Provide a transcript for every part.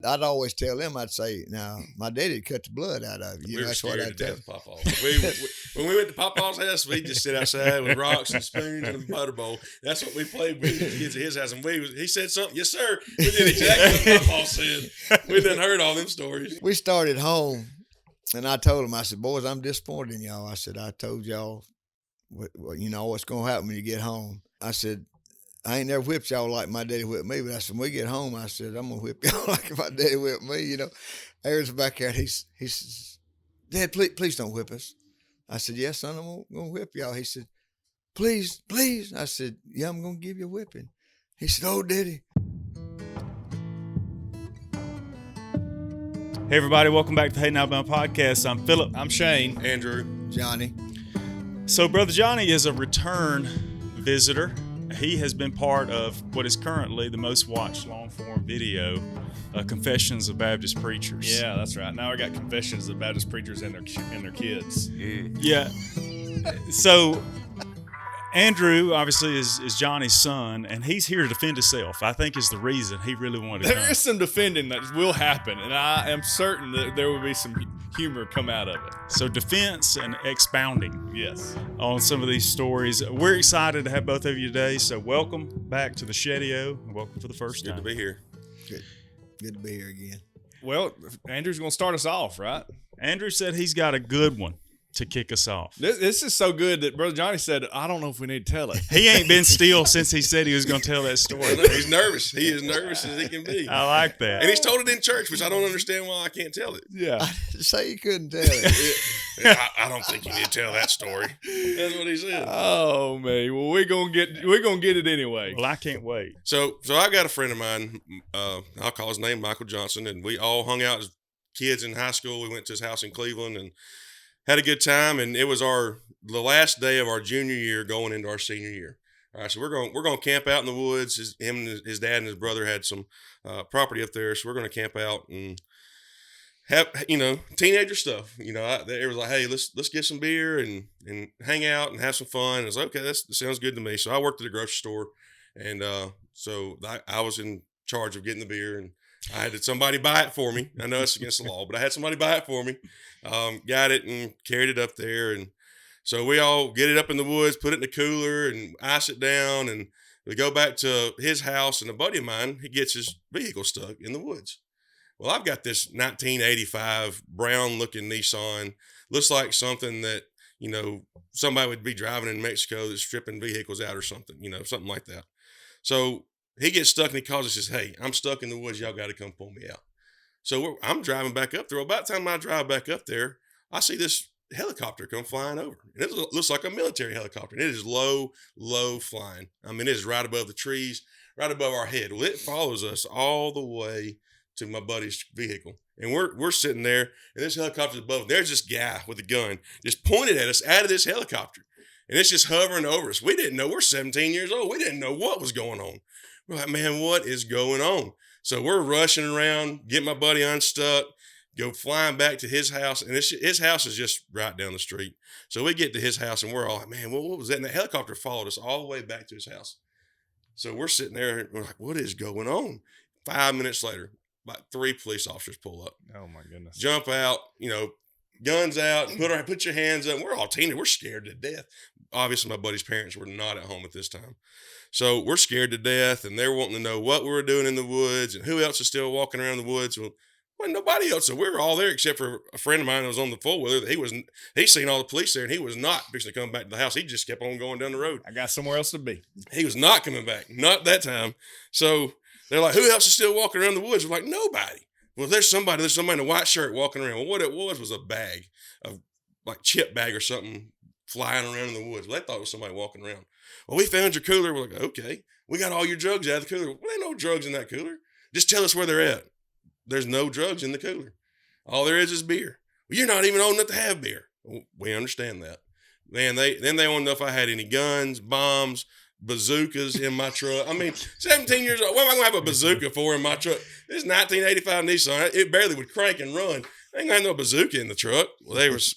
I'd always tell them, I'd say, now, my daddy cut the blood out of you. We were That's what scared I'd to tell death, them. Pawpaw. When we went to Pawpaw's house, we just sit outside with rocks and spoons and a butter bowl. That's what we played with as kids at his house. And he said something, yes, sir. We did exactly what Pawpaw said. We done heard all them stories. We started home, and I told them, I said, boys, I'm disappointed in y'all. I said, I told y'all, what's going to happen when you get home. I said, I ain't never whipped y'all like my daddy whipped me, but I said, when we get home, I said, I'm going to whip y'all like my daddy whipped me, Aaron's back there, and he says, Dad, please don't whip us. I said, yes, son, I'm going to whip y'all. He said, please. I said, yeah, I'm going to give you a whipping. He said, oh, Daddy. Hey, everybody, welcome back to the Hayden Alabama Podcast. I'm Philip. I'm Shane. Andrew. Johnny. So, Brother Johnny is a return visitor. He has been part of what is currently the most watched long-form video, Confessions of Baptist Preachers. Yeah, that's right. Now I got confessions of Baptist preachers and their kids. Yeah. So, Andrew, obviously, is Johnny's son, and he's here to defend himself. I think is the reason he really wanted to come. There is some defending that will happen, and I am certain that there will be some humor come out of it. So defense and expounding Yes. on some of these stories. We're excited to have both of you today, so welcome back to the Shedio, and welcome for the first Good time. to be here. Good to be here again. Well, Andrew's going to start us off, right? Andrew said he's got a good one to kick us off. This is so good that Brother Johnny said, I don't know if we need to tell it. He ain't been still since he said he was going to tell that story. He's nervous. He is nervous as he can be. I like that. And he's told it in church, which I don't understand why I can't tell it. Yeah. I didn't say you couldn't tell it. I don't think you need to tell that story. That's what he said. Oh, man. Well, we're gonna get it anyway. Well, I can't wait. So I've got a friend of mine. I'll call his name Michael Johnson, and we all hung out as kids in high school. We went to his house in Cleveland and had a good time. And it was the last day of our junior year, going into our senior year. All right, so we're going to camp out in the woods. Him and his dad and his brother had some property up there, so we're going to camp out and have teenager stuff. It was like, hey, let's get some beer and hang out and have some fun. And I was like, okay, that sounds good to me. So I worked at a grocery store, and so I was in charge of getting the beer, and I had somebody buy it for me. I know it's against the law, but I had somebody buy it for me. Got it and carried it up there, and so we all get it up in the woods, put it in the cooler, and ice it down, and we go back to his house. And a buddy of mine, he gets his vehicle stuck in the woods. Well, I've got this 1985 brown-looking Nissan. Looks like something that, somebody would be driving in Mexico that's stripping vehicles out or something, something like that. So he gets stuck and he calls and says, hey, I'm stuck in the woods. Y'all got to come pull me out. So I'm driving back up there. About the time I drive back up there, I see this helicopter come flying over. And it looks like a military helicopter. And it is low flying. I mean, it is right above the trees, right above our head. Well, it follows us all the way to my buddy's vehicle. And we're sitting there, and this helicopter's above. There's this guy with a gun just pointed at us out of this helicopter. And it's just hovering over us. We didn't know. We're 17 years old. We didn't know what was going on. We're like, man, what is going on? So we're rushing around, get my buddy unstuck, go flying back to his house. And his house is just right down the street. So we get to his house, and we're all like, man, what was that? And the helicopter followed us all the way back to his house. So we're sitting there, and we're like, what is going on? 5 minutes later, about 3 police officers pull up. Oh, my goodness. Jump out, guns out, put your hands up. We're all teenagers. We're scared to death. Obviously, my buddy's parents were not at home at this time. So we're scared to death, and they're wanting to know what we were doing in the woods and who else is still walking around the woods. Well, nobody else. So we were all there except for a friend of mine that was on the four-wheeler. He's seen all the police there, and he was not fixing to come back to the house. He just kept on going down the road. I got somewhere else to be. He was not coming back. Not that time. So they're like, who else is still walking around the woods? We're like, nobody. Well, there's somebody in a white shirt walking around. Well, what it was a bag, like chip bag or something flying around in the woods. Well, they thought it was somebody walking around. Well, we found your cooler. We're like, okay. We got all your drugs out of the cooler. Well, there ain't no drugs in that cooler. Just tell us where they're at. There's no drugs in the cooler. All there is beer. Well, you're not even old enough to have beer. Well, we understand that. Man, they want to know if I had any guns, bombs, bazookas in my truck. I mean, 17 years old. What am I going to have a bazooka for in my truck? This 1985 Nissan. It barely would crank and run. I ain't got no bazooka in the truck. Well, they was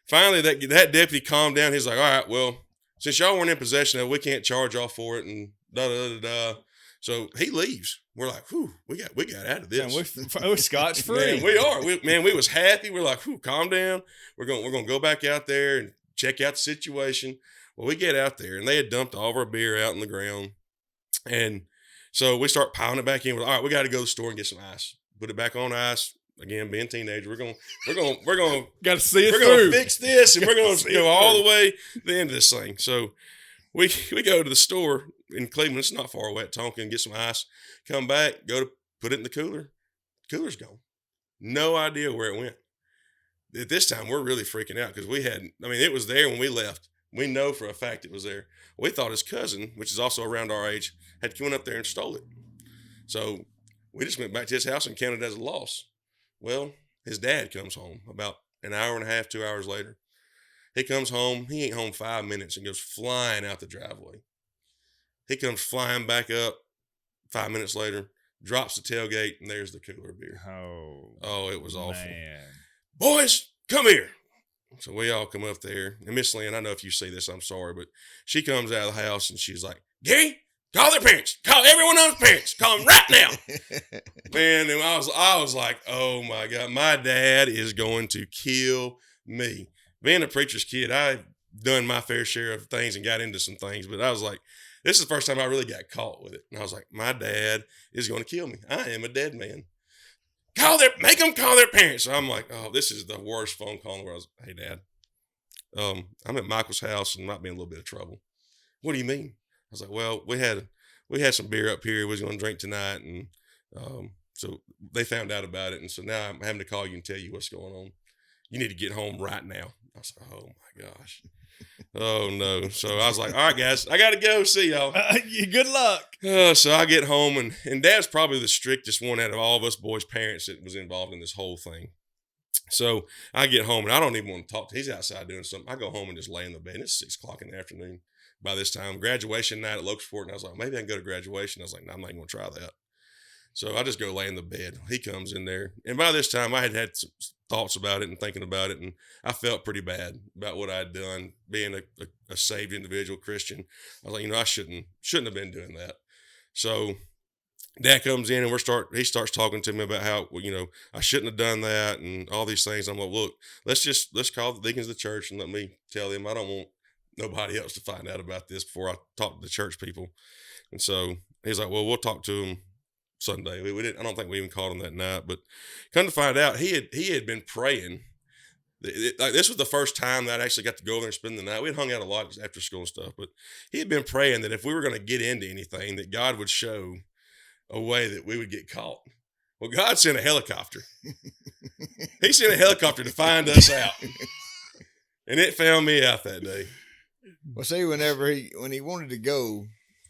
finally that deputy calmed down. He's like, all right, well, since y'all weren't in possession of it, we can't charge y'all for it and da-da-da-da. So he leaves. We're like, whew, we got out of this. And we're scotch free. Man, we are. We was happy. We're like, whew, calm down. We're gonna go back out there and check out the situation. Well, we get out there and they had dumped all of our beer out on the ground. And so we start piling it back in. We're like, all right, we got to go to the store and get some ice. Put it back on ice. Again, being teenagers, we're gonna got to see it we're through. gonna fix this, and we're gonna go all the way to the end of this thing. So we go to the store in Cleveland. It's not far away at Tonkin. Get some ice. Come back. Go to put it in the cooler. Cooler's gone. No idea where it went. At this time, we're really freaking out because it was there when we left. We know for a fact it was there. We thought his cousin, which is also around our age, had come up there and stole it. So we just went back to his house and counted it as a loss. Well, his dad comes home about an hour and a half, 2 hours later. He comes home. He ain't home 5 minutes and goes flying out the driveway. He comes flying back up 5 minutes later, drops the tailgate, and there's the cooler beer. Oh, it was awful. Man. Boys, come here. So we all come up there. And Miss Lynn, I know if you see this, I'm sorry, but she comes out of the house and she's like, Gary, call their parents. Call everyone else's parents. Call them right now. Man, and I was like, oh my God, my dad is going to kill me. Being a preacher's kid, I've done my fair share of things and got into some things, but I was like, this is the first time I really got caught with it. And I was like, my dad is going to kill me. I am a dead man. Make them call their parents. So I'm like, oh, this is the worst phone call in the world. Hey, Dad, I'm at Michael's house and might be in a little bit of trouble. What do you mean? I was like, well, we had some beer up here. We was going to drink tonight. And so they found out about it. And so now I'm having to call you and tell you what's going on. You need to get home right now. I was like, oh my gosh. Oh no. So I was like, all right, guys, I got to go. See y'all. Good luck. So I get home and Dad's probably the strictest one out of all of us boys' parents that was involved in this whole thing. So I get home and I don't even want to talk to him. He's outside doing something. I go home and just lay in the bed. It's 6 o'clock in the afternoon by this time. Graduation night at Locasport. And I was like, maybe I can go to graduation. I was like, no, I'm not even going to try that. So I just go lay in the bed. He comes in there. And by this time, I had some thoughts about it and thinking about it. And I felt pretty bad about what I had done, being a saved individual Christian. I was like, I shouldn't have been doing that. So Dad comes in and he starts talking to me about how, I shouldn't have done that and all these things. I'm like, look, let's call the deacons of the church and let me tell them. I don't want nobody else to find out about this before I talk to the church people. And so he's like, well, we'll talk to them Sunday. We didn't. I don't think we even called him that night. But come to find out, he had been praying. Like this was the first time that I actually got to go over there and spend the night. We had hung out a lot after school and stuff, but he had been praying that if we were going to get into anything, that God would show a way that we would get caught. Well, God sent a helicopter. He sent a helicopter to find us out, and it found me out that day. Well, see, when he wanted to go,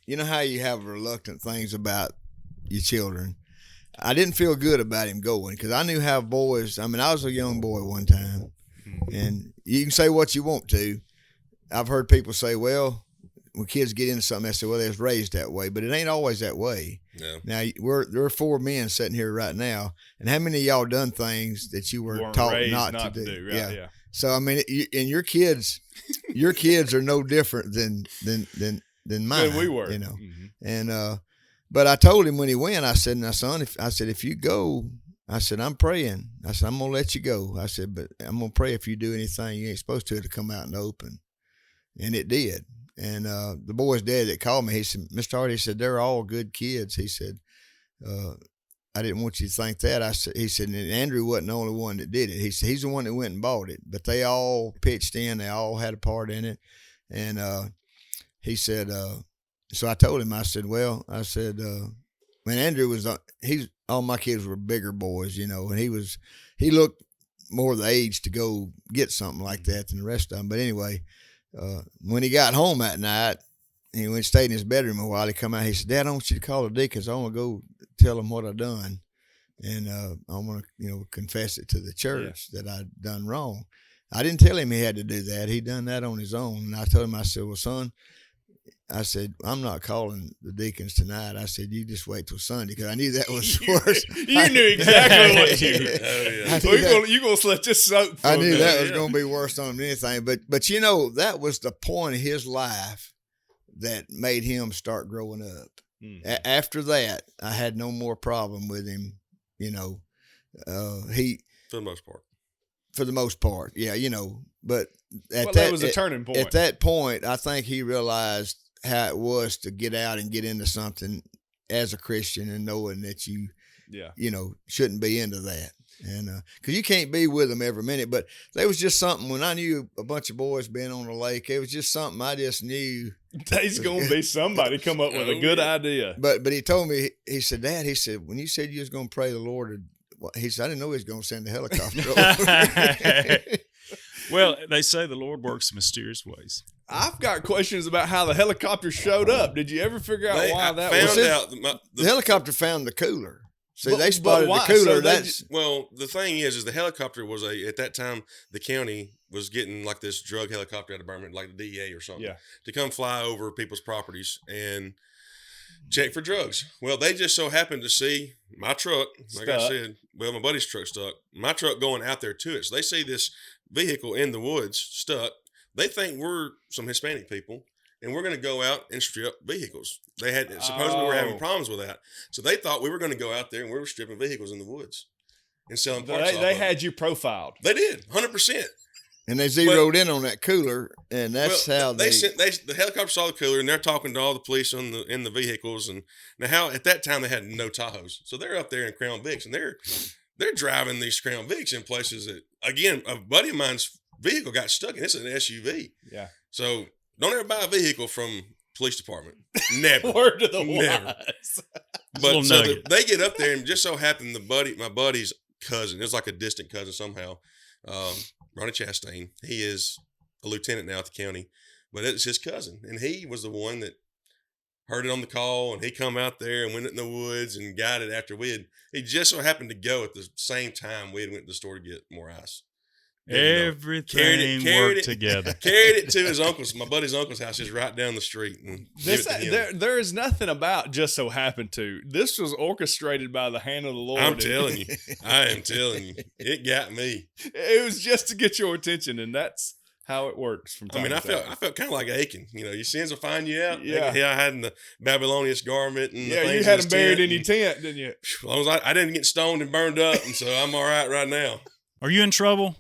you know how you have reluctant things about your children. I didn't feel good about him going because I knew how boys. I was a young boy one time, and you can say what you want to. I've heard people say, well, when kids get into something, they say, well, they was raised that way, but it ain't always that way. Yeah. Now, there are 4 men sitting here right now, and how many of y'all done things that you were taught not to do? Right? Yeah. So, and your kids are no different than mine. Yeah, we were. Mm-hmm. And, but I told him when he went, I said, now, son, if you go, I said, I'm praying. I said, I'm going to let you go. I said, but I'm going to pray if you do anything you ain't supposed to come out in the open. And it did. And the boy's dad that called me, he said, Mr. Hardy, he said, they're all good kids. He said, I didn't want you to think that. He said, and Andrew wasn't the only one that did it. He said, he's the one that went and bought it. But they all pitched in. They all had a part in it. And he said, so I told him, I said, when Andrew was, all my kids were bigger boys, and he looked more the age to go get something like that than the rest of them. But anyway, when he got home that night, he went and stayed in his bedroom a while. He come out, he said, Dad, I want you to call the deacons. I want to go tell them what I done. And I want to, confess it to the church that I'd done wrong. I didn't tell him he had to do that. He done that on his own. And I told him, I said, well, son, I said, I'm not calling the deacons tonight. I said, you just wait till Sunday, because I knew that was worse. You knew exactly what you're going to let this soak for I knew that was going to be worse on him than anything. But that was the point of his life that made him start growing up. After that, I had no more problem with him. You know, he For the most part. for the most part, yeah. You know, but that was a turning point. At that point, I think he realized how it was to get out and get into something as a Christian and knowing that you know, shouldn't be into that. And because you can't be with them every minute, but there was just something when I knew a bunch of boys being on the lake. It was just something I just knew. There's gonna be somebody come up with a good idea. But he told me, he said, Dad, he said, when you said you was gonna pray the Lord, he said, I didn't know he was gonna send a helicopter over. Well, they say the Lord works in mysterious ways. I've got questions about how the helicopter showed up. Did you ever figure out why that was? The helicopter found the cooler. See, But- they spotted but why? the cooler. So they That's Well, the thing is the helicopter was at that time, the county was getting like this drug helicopter out of Birmingham, like the DEA or something, Yeah. to come fly over people's properties and check for drugs. Well, they just so happened to see my truck, like I Stuck. said, my buddy's truck stuck, my truck going out there to it. So they see this vehicle in the woods stuck. They think we're some Hispanic people. And we're going to go out and strip vehicles. They had supposedly we were having problems with that, so they thought we were going to go out there and we were stripping vehicles in the woods and selling parts. They had you profiled. They did 100%. and they zeroed in on that cooler, and that's how they sent. The helicopter saw the cooler and they're talking to all the police in the vehicles. And now how at that time they had no Tahoes, so they're up there in Crown Vics and they're driving these Crown Vics in places that, again, a buddy of mine's vehicle got stuck and it's an SUV. Yeah. So. Don't ever buy a vehicle from police department. Never. Word to the Never. wise. But so they get up there and just so happened my buddy's cousin, it was like a distant cousin somehow, Ronnie Chastain. He is a lieutenant now at the county, but it's his cousin. And he was the one that heard it on the call and he come out there and went in the woods and got it after he just so happened to go at the same time we had went to the store to get more ice. Everything worked together. Carried it to his uncle's, my buddy's uncle's house, is right down the street. And There is nothing about just so happened to. This was orchestrated by the hand of the Lord. I'm telling you. I am telling you. It got me. It was just to get your attention, and that's how it works from time to time. I felt kind of like Achan. You know, your sins will find you out. Yeah. I had in the Babylonian garment. And Yeah, you had them buried in your tent, didn't you? As long as I didn't get stoned and burned up, and so I'm all right now. Are you in trouble?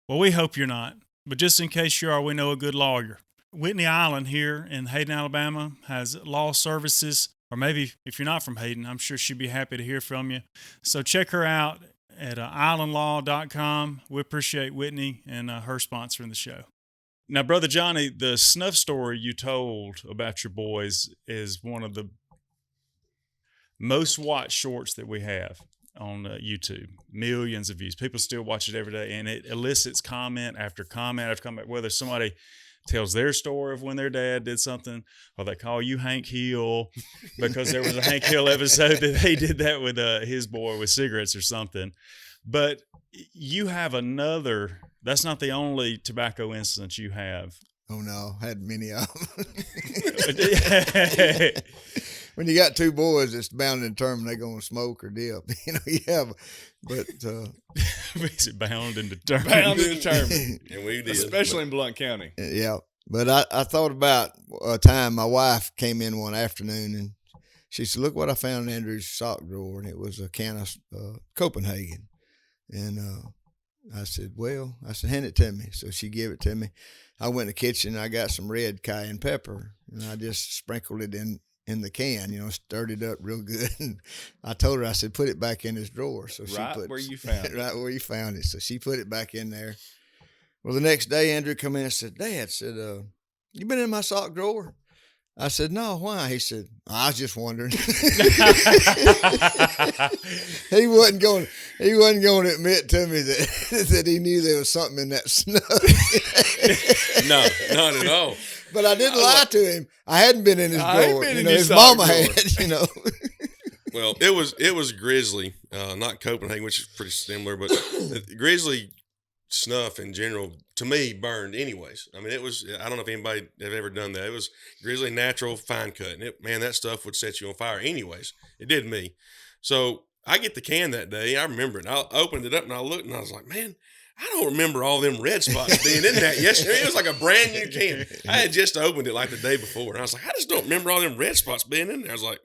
Well, we hope you're not. But just in case you are, we know a good lawyer. Whitney Island here in Hayden, Alabama has law services. Or maybe if you're not from Hayden, I'm sure she'd be happy to hear from you. So check her out at islandlaw.com. We appreciate Whitney and her sponsoring the show. Now, Brother Johnny, the snuff story you told about your boys is one of the most watched shorts that we have on YouTube. Millions of views. People still watch it every day, and it elicits comment after comment after comment, whether somebody tells their story of when their dad did something, or they call you Hank Hill because there was a Hank Hill episode that they did that with his boy with cigarettes or something. But you have another, that's not the only tobacco incident you have. Oh no, I had many of them. But When you got two boys, it's bound and determined they're going to smoke or dip. You know, you have, but is it bound and determined? Bound and determined. And we did. Especially in Blount County. yeah. But I thought about a time my wife came in one afternoon and she said, "Look what I found in Andrew's sock drawer," and it was a can of Copenhagen. And I said, hand it to me. So she gave it to me. I went in the kitchen and I got some red cayenne pepper and I just sprinkled it in the can, you know, stirred it up real good. And I told her, I said, put it back in his drawer. So she put where you found it. Right where you found it. So she put it back in there. Well, the next day, Andrew come in and said, "Dad," said, "you been in my sock drawer?" I said, "No, why?" He said, "I was just wondering." He wasn't going to admit to me that he knew there was something in that snuff. No, not at all. But I didn't lie to him. I hadn't been in his drawer. been You in know, your his sock mama drawer. had, you know. Well, it was Grizzly, not Copenhagen, which is pretty similar, but Grizzly snuff in general, to me, burned anyways. I mean, it was, I don't know if anybody have ever done that. It was Grizzly natural fine cut. And man, that stuff would set you on fire anyways. It did me. So I get the can that day. I remember it. I opened it up and I looked and I was like, man, I don't remember all them red spots being in that yesterday. It was like a brand new can. I had just opened it like the day before. And I was like, I just don't remember all them red spots being in there. I was like,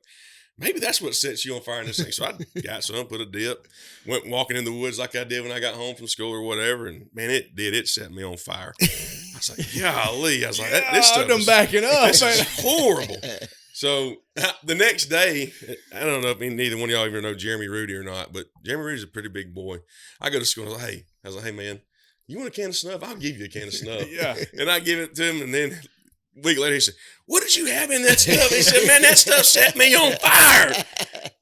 maybe that's what sets you on fire in this thing. So I got some, put a dip, went walking in the woods like I did when I got home from school or whatever. And man, it set me on fire. I was like, golly. I was like, this stuff I'm backing up. This is horrible. So the next day, I don't know if neither one of y'all even know Jeremy Rudy or not, but Jeremy Rudy's a pretty big boy. I go to school and I was like, hey man, you want a can of snuff? I'll give you a can of snuff. Yeah. And I give it to him, and then a week later he said, what did you have in that stuff? He said, man, that stuff set me on fire.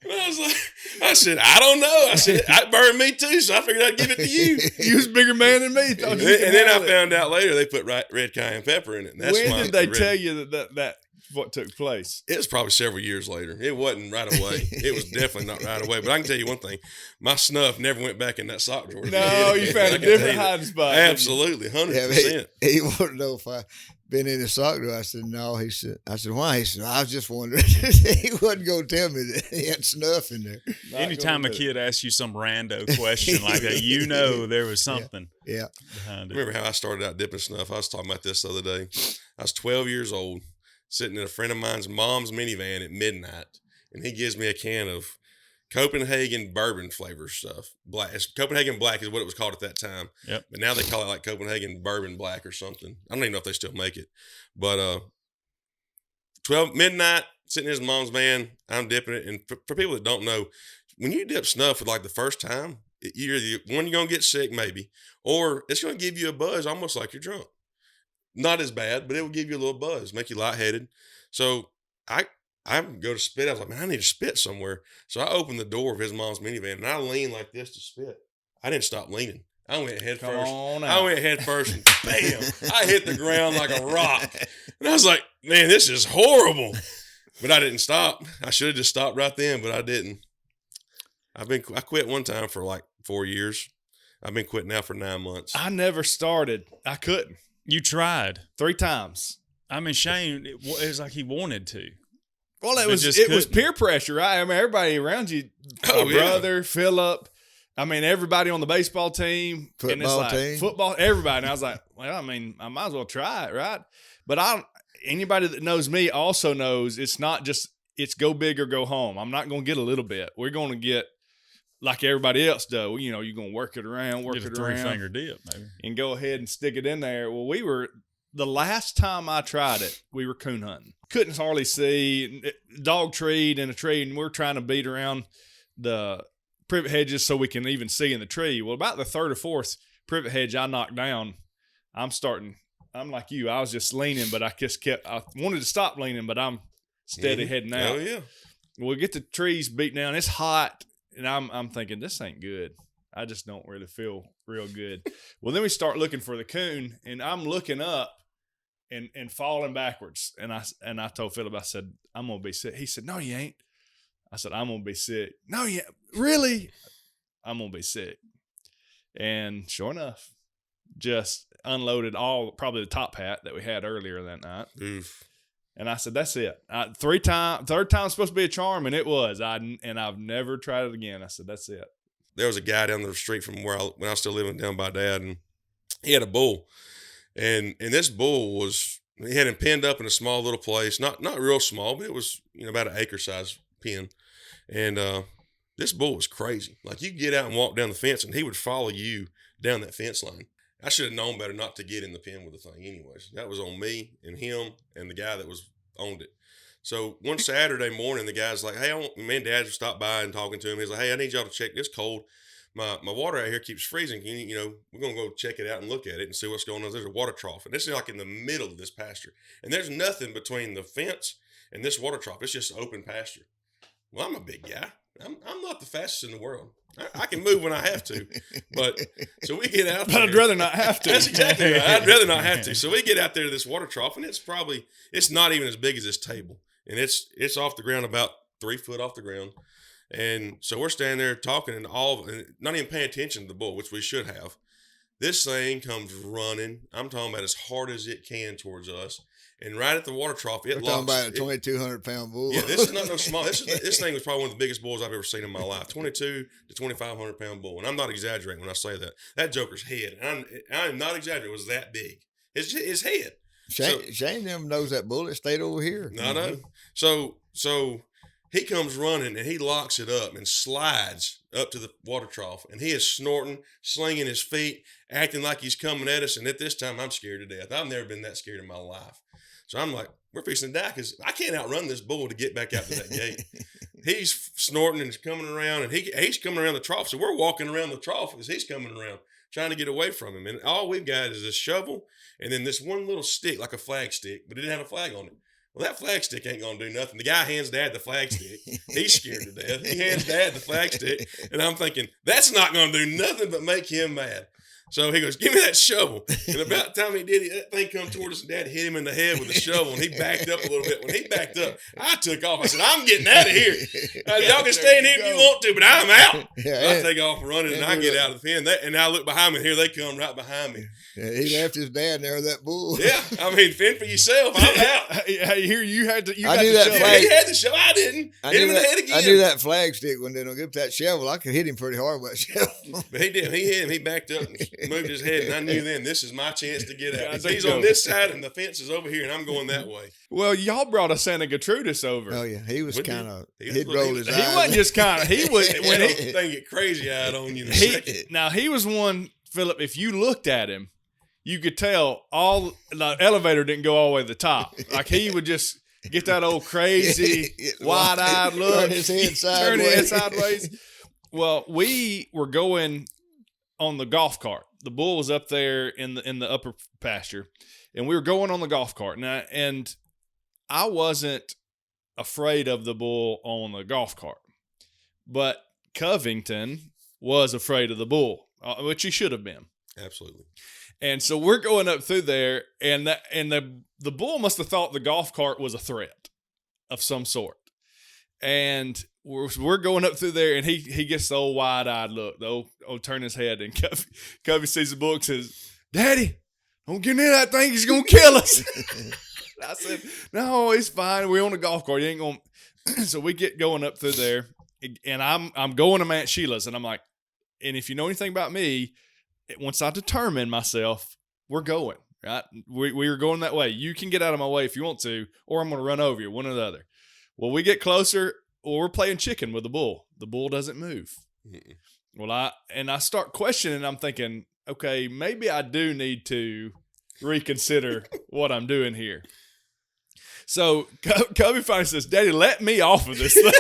And I said, I don't know. I said, it burned me too, so I figured I'd give it to you. You was a bigger man than me. And then I found out later they put red cayenne pepper in it. And that's when did they tell you that what took place? It was probably several years later. It wasn't right away. It was definitely not right away. But I can tell you one thing. My snuff never went back in that sock drawer. No, you found a different hiding spot. Absolutely, 100%. He wanted to know if I been in the sock drawer. I said, no. I said, why? He said, I was just wondering. He wasn't going to tell me that he had snuff in there. Anytime a kid asks you some rando question like that, you know there was something behind it. Remember how I started out dipping snuff? I was talking about this the other day. I was 12 years old, sitting in a friend of mine's mom's minivan at midnight, and he gives me a can of Copenhagen bourbon flavor stuff. Copenhagen Black is what it was called at that time. Yep. But now they call it like Copenhagen Bourbon Black or something. I don't even know if they still make it. But 12 midnight, sitting in his mom's van, I'm dipping it. And for people that don't know, when you dip snuff for like the first time, you're going to get sick maybe, or it's going to give you a buzz almost like you're drunk. Not as bad, but it will give you a little buzz, make you lightheaded. So I go to spit. I was like, man, I need to spit somewhere. So I opened the door of his mom's minivan and I leaned like this to spit. I didn't stop leaning. I went head first. I went head first and bam, I hit the ground like a rock. And I was like, man, this is horrible. But I didn't stop. I should have just stopped right then, but I didn't. I quit one time for like 4 years. I've been quitting now for 9 months. I never started. I couldn't. You tried 3 times. I mean, Shane, it was like he wanted to. Well, it was peer pressure, right? I mean, everybody around you, brother, Philip. I mean, everybody on the baseball team, football, everybody. And I was like, well, I mean, I might as well try it, right? But anybody that knows me also knows it's not just it's go big or go home. I'm not going to get a little bit. We're going to get like everybody else does. You know, you're going to work it around, get a 3-finger dip, maybe, and go ahead and stick it in there. Well, the last time I tried it, we were coon hunting. Couldn't hardly see. Dog treed in a tree, and we're trying to beat around the privet hedges so we can even see in the tree. Well, about the 3rd or 4th privet hedge I knocked down, I'm like you. I was just leaning, but I wanted to stop leaning, but I'm steady heading out. Oh, yeah. We get the trees beat down. It's hot, and I'm thinking, this ain't good. I just don't really feel real good. Well, then we start looking for the coon, and I'm looking up and falling backwards. And I told Philip, I said, I'm going to be sick. He said, no, you ain't. I said, I'm going to be sick. No, you really? I'm going to be sick. And sure enough, just unloaded probably the top hat that we had earlier that night. Oof. And I said, that's it. Third time's supposed to be a charm, and it was. And I've never tried it again. I said, that's it. There was a guy down the street from when I was still living down by Dad, and he had a bull. And this bull he had him pinned up in a small little place, not real small, but it was, about an acre size pen. And this bull was crazy. Like, you get out and walk down the fence and he would follow you down that fence line. I should have known better not to get in the pen with the thing anyways. That was on me and him and the guy that owned it. So one Saturday morning, the guy's like, hey, me and Dad stopped by and talking to him. He's like, hey, I need y'all to check this cold. My water out here keeps freezing. We're going to go check it out and look at it and see what's going on. There's a water trough. And this is like in the middle of this pasture. And there's nothing between the fence and this water trough. It's just open pasture. Well, I'm a big guy. I'm not the fastest in the world. I can move when I have to. But so we get out there. But I'd rather not have to. That's exactly right. I'd rather not have to. So we get out there to this water trough, and it's not even as big as this table. And it's off the ground, about 3 foot off the ground. And so we're standing there talking and not even paying attention to the bull, which we should have. This thing comes running. I'm talking about as hard as it can towards us. and right at the water trough, it We're locks. talking about a 2,200-pound bull. Yeah, this is not no small. This thing was probably one of the biggest bulls I've ever seen in my life. 22 to 2,500-pound bull, and I'm not exaggerating when I say that. That joker's head, and I'm not exaggerating, was that big. His head. Shane never knows that bull. It stayed over here. I know. So he comes running and he locks it up and slides up to the water trough, and he is snorting, slinging his feet, acting like he's coming at us. And at this time, I'm scared to death. I've never been that scared in my life. So I'm like, we're fixing to die because I can't outrun this bull to get back out to that gate. He's snorting and coming around, and he's coming around the trough. So we're walking around the trough as he's coming around, trying to get away from him. And all we've got is this shovel and then this one little stick, like a flag stick, but it didn't have a flag on it. Well, that flag stick ain't going to do nothing. The guy hands Dad the flag stick. He's scared to death. He hands Dad the flag stick, and I'm thinking, that's not going to do nothing but make him mad. So he goes, give me that shovel. And about the time he did it, that thing come toward us, and Dad hit him in the head with the shovel, and he backed up a little bit. When he backed up, I took off. I said, I'm getting out of here. Y'all can stay in here if you want to, but I'm out. I take off running, and I get out of the pen. And I look behind me, and here they come right behind me. Yeah, he left his dad there with that bull. Yeah, I mean, fend for yourself. I'm out. Hey, here you had to. I knew that flag. He had the shovel. I didn't. Hit him in the head again. I knew that flag stick when they don't give that shovel. I could hit him pretty hard with that shovel. But he did. He hit him. He backed up and moved his head, and I knew then this is my chance to get out. He's on this side, and the fence is over here, and I'm going that way. Well, y'all brought a Santa Gertrudis over. Oh yeah, he was kind of. He'd roll his eyes. He wasn't just kind of. He was when he thing get crazy eyed on you. In a second. Now he was one, Philip. If you looked at him, you could tell all the elevator didn't go all the way to the top. Like he would just get that old crazy wide-eyed look, turn his head sideways. Well, we were going on the golf cart. The bull was up there in the upper pasture, and we were going on the golf cart. And I wasn't afraid of the bull on the golf cart, but Covington was afraid of the bull, which he should have been. Absolutely. And so we're going up through there, and the bull must have thought the golf cart was a threat of some sort. And we're going up through there, and he gets the old wide-eyed look, the old turn his head, and Covey sees the bull and says, "Daddy, don't get near that thing. He's going to kill us." I said, "No, he's fine. We're on a golf cart. He ain't going to." So we get going up through there, and I'm going to Aunt Sheila's, and I'm like, and if you know anything about me, once I determine myself, we're going, right? We are going that way. You can get out of my way if you want to, or I'm going to run over you, one or the other. Well, we get closer, or we're playing chicken with the bull. The bull doesn't move. Mm-mm. Well, I start questioning. I'm thinking, okay, maybe I do need to reconsider what I'm doing here. So Cubby finally says, "Daddy, let me off of this thing."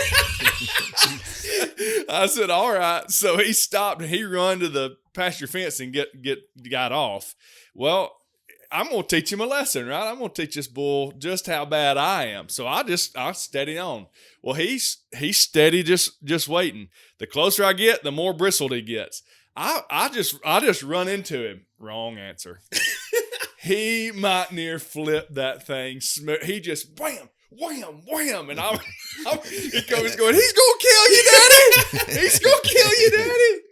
I said, "All right." So he stopped and he run to the pasture fence and got off. Well, I'm going to teach him a lesson, right? I'm going to teach this bull just how bad I am. So I steady on. Well, he's steady, just waiting. The closer I get, the more bristled he gets. I just run into him. Wrong answer. He might near flip that thing. He just wham, wham, wham, and he's going, "He's gonna kill you, Daddy! He's gonna kill you, Daddy!"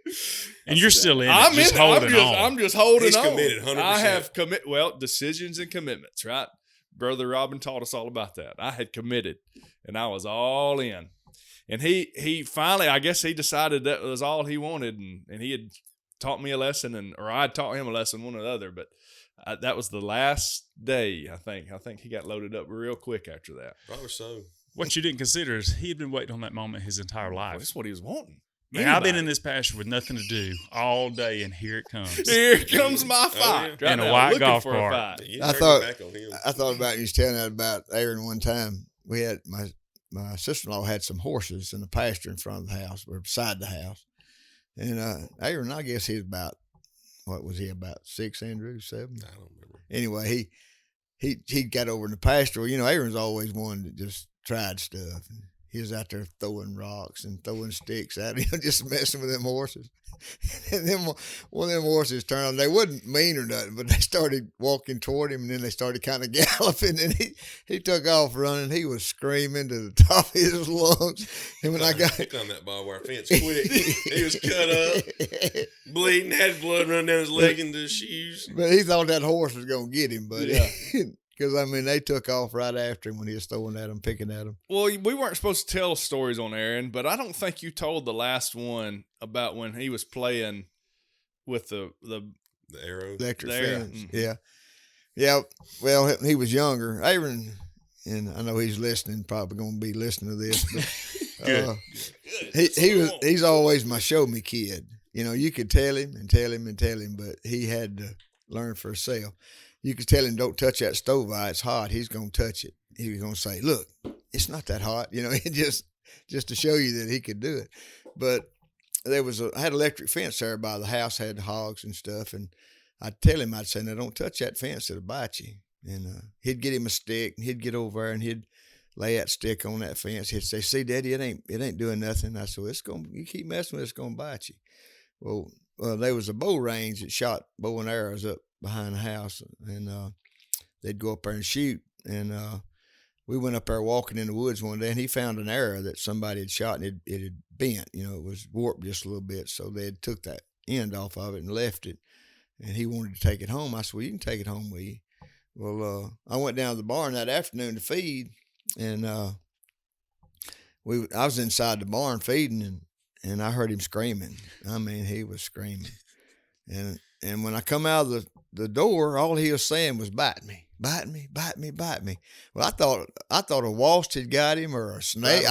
And you're still in it. I'm just holding on. I'm just holding He's on. Committed, 100%. I have decisions and commitments, right? Brother Robin taught us all about that. I had committed, and I was all in. And he finally, I guess he decided that was all he wanted, and he had taught me a lesson, or I taught him a lesson, one or the other. But that was the last day, I think. I think he got loaded up real quick after that. Probably so. What you didn't consider is he had been waiting on that moment his entire life. Well, that's what he was wanting. Man, I've been in this pasture with nothing to do all day, and here it comes. Here comes my fight. Yeah. In a white golf cart. I thought about you was telling that about Aaron one time. We had my sister-in-law had some horses in the pasture in front of the house, or beside the house. And Aaron, I guess he's about, what was he, about 6, Andrew, 7? I don't remember. Anyway, he got over in the pasture. You know, Aaron's always one that just tried stuff. And he was out there throwing rocks and throwing sticks at him, just messing with them horses. And then one of them horses turned on. They wasn't mean or nothing, but they started walking toward him, and then they started kind of galloping, and he took off running. He was screaming to the top of his lungs. And when I got on that barbed wire fence quick, he was cut up, bleeding, had blood running down his leg into his shoes. But he thought that horse was going to get him, but yeah. because, I mean, they took off right after him when he was throwing at them, picking at them. Well, we weren't supposed to tell stories on Aaron, but I don't think you told the last one about when he was playing with the arrow. Electric There. fence. Mhm. Yeah. Yeah. Well, he was younger. Aaron, and I know he's listening, probably going to be listening to this, but Good. he's always my show me kid. You know, you could tell him and tell him and tell him, but he had to learn for himself. You could tell him, don't touch that stove eye, it's hot. He's going to touch it. He's going to say, look, it's not that hot. You know, just to show you that he could do it. But I had an electric fence there by the house, had hogs and stuff, and I'd tell him, I'd say, no, don't touch that fence, it'll bite you. And he'd get him a stick, and he'd get over there, and he'd lay that stick on that fence. He'd say, see, Daddy, it ain't doing nothing. I said, well, you keep messing with it, it's going to bite you. Well, there was a bow range that shot bow and arrows up behind the house, and they'd go up there and shoot. And we went up there walking in the woods one day, and he found an arrow that somebody had shot, and it had bent. You know, it was warped just a little bit, so they had took that end off of it and left it. And he wanted to take it home. I said, well, you can take it home with you. Well, I went down to the barn that afternoon to feed, and I was inside the barn feeding, and I heard him screaming. I mean, he was screaming. And when I come out of the door, all he was saying was, bite me, bite me, bite me, bite me. Well, I thought a wasp had got him or a snake.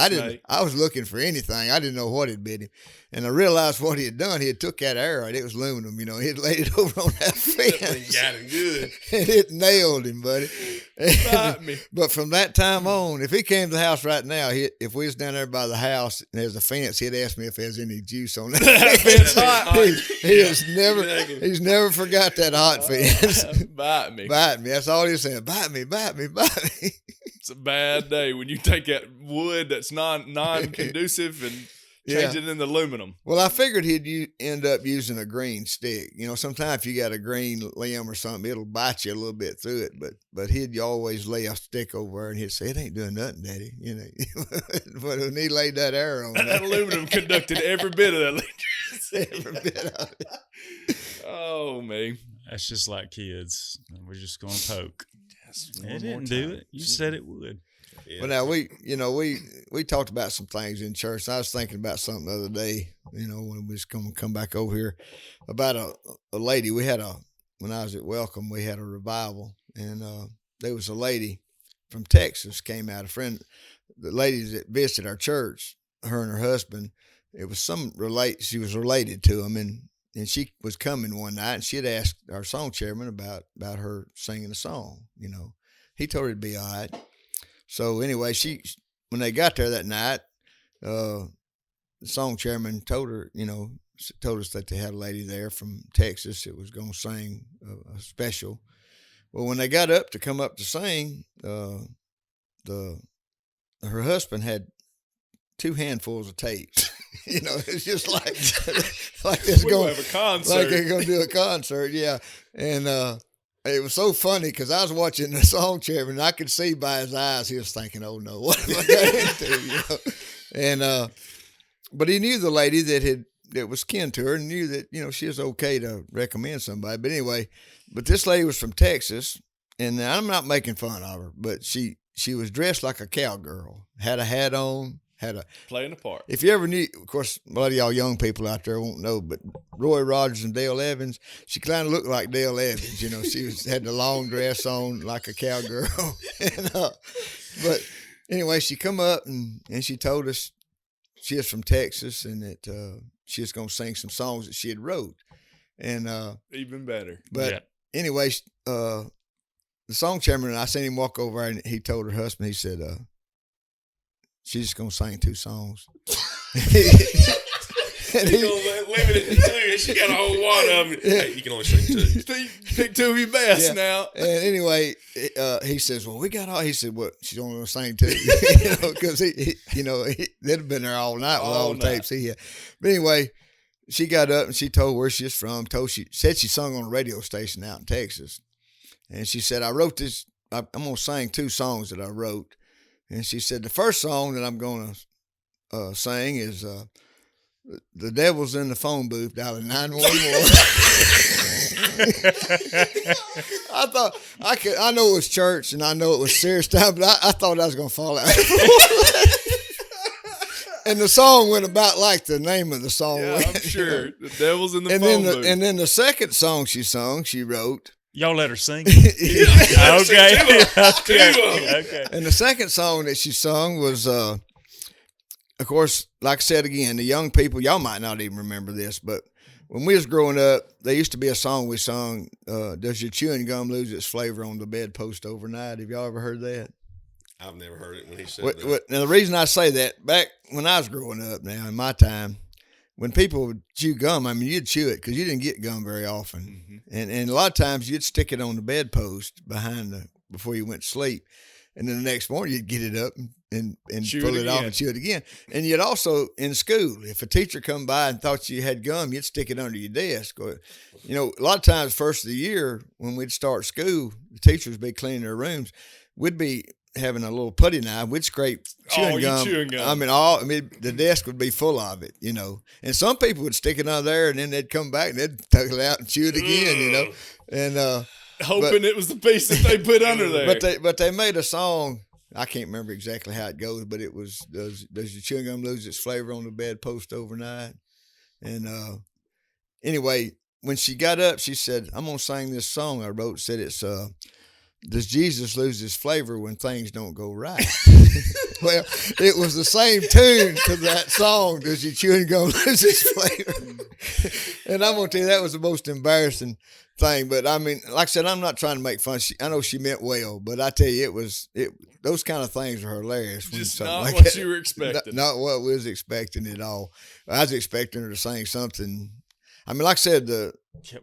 I was looking for anything. I didn't know what had bit him. And I realized what he had done. He had took that arrow, and it was aluminum, you know. He had laid it over on that fence. Got him good. And it nailed him, buddy. Bite me. But from that time on, if he came to the house right now, if we was down there by the house and there's a fence, he'd ask me if there's any juice on that fence. He's never forgot that hot fence. Bite me. Bite me. That's all he was saying. Bite me, bite me, bite me. It's a bad day when you take that wood that's non-conducive and change it into aluminum. Well, I figured he'd end up using a green stick. You know, sometimes if you got a green limb or something, it'll bite you a little bit through it. But he'd always lay a stick over there, and he'd say, it ain't doing nothing, Daddy. You know, but when he laid that arrow on that aluminum conducted every bit of that. Every bit of it. Oh, man. That's just like kids. We're just going to poke. Yes, It didn't do it. You said it would. Yeah. Well, now we talked about some things in church. I was thinking about something the other day, you know, when we was going to come back over here, about a lady. When I was at Welcome, we had a revival, and there was a lady from Texas came out. The ladies that visited our church, her and her husband, it was she was related to them, and she was coming one night, and she had asked our song chairman about her singing a song. You know, he told her it'd be all right. So anyway, when they got there that night, the song chairman told us that they had a lady there from Texas that was going to sing a special. Well, when they got up to come up to sing, her husband had 2 handfuls of tapes. You know, it's just like it's going have a concert. like they're going to do a concert, yeah. And it was so funny because I was watching the song chairman, and I could see by his eyes he was thinking, "Oh no, what am I getting into?" You know, and but he knew the lady that was kin to her, and knew that she was okay to recommend somebody. But anyway, this lady was from Texas, and I'm not making fun of her, but she was dressed like a cowgirl, had a hat on. Playing a part. If you ever knew, of course, a lot of y'all young people out there won't know, but Roy Rogers and Dale Evans, she kind of looked like Dale Evans. You know, she had the long dress on like a cowgirl. But anyway, she come up and she told us she is from Texas and that she was going to sing some songs that she had wrote. And even better. But anyway, the song chairman, I seen him walk over and he told her husband, he said, she's just gonna sing 2 songs. And he's gonna limit it to 2. She got a whole wad of them. Yeah. Hey, you can only sing 2. Pick 2 of your best now. And anyway, he says, "Well, we got all." He said, "What? She's only gonna sing 2," because they'd have been there all night with all the tapes he had. But anyway, she got up and she told where she's from. She said she sung on a radio station out in Texas, and she said, "I wrote this. I'm gonna sing 2 songs that I wrote." And she said, the first song that I'm going to sing is The devil's in the phone booth dialing 911. I know it was church and I know it was serious time, but I thought I was gonna fall out. And the song went about like the name of the song. Yeah, went. I'm sure. The devil's in the And phone then booth. and then the second song she wrote. Y'all let her sing. Yeah, Okay. okay. Okay. And the second song that she sung was, of course, like I said again, the young people, y'all might not even remember this, but when we was growing up, there used to be a song we sung, Does Your Chewing Gum Lose Its Flavor on the Bedpost Overnight? Have y'all ever heard that? I've never heard it when he said that. Now, the reason I say that, back when I was growing up now, in my time, when people would chew gum, I mean, you'd chew it because you didn't get gum very often. Mm-hmm. And a lot of times you'd stick it on the bedpost before you went to sleep. And then the next morning you'd get it up and pull it off and chew it again. And you'd also, in school, if a teacher come by and thought you had gum, you'd stick it under your desk. Or, you know, a lot of times first of the year when we'd start school, the teachers would be cleaning their rooms. We'd be having a little putty knife. We'd scrape chewing gum. The desk would be full of it, you know. And some people would stick it under there and then they'd come back and they'd tuck it out and chew it again, you know. And hoping it was the piece that they put under there. But they made a song. I can't remember exactly how it goes, but it was does your chewing gum lose its flavor on the bedpost overnight? And anyway, when she got up, she said, "I'm gonna sing this song I wrote." Said it's does Jesus lose his flavor when things don't go right? Well, it was the same tune to that song. Does your chewing gum lose its flavor? And I'm gonna tell you that was the most embarrassing thing. But I mean, like I said, I'm not trying to make fun. I know she meant well, but I tell you, those kind of things are hilarious. Just when not like what that, you were expecting. Not what we was expecting at all. I was expecting her to sing something. I mean, like I said,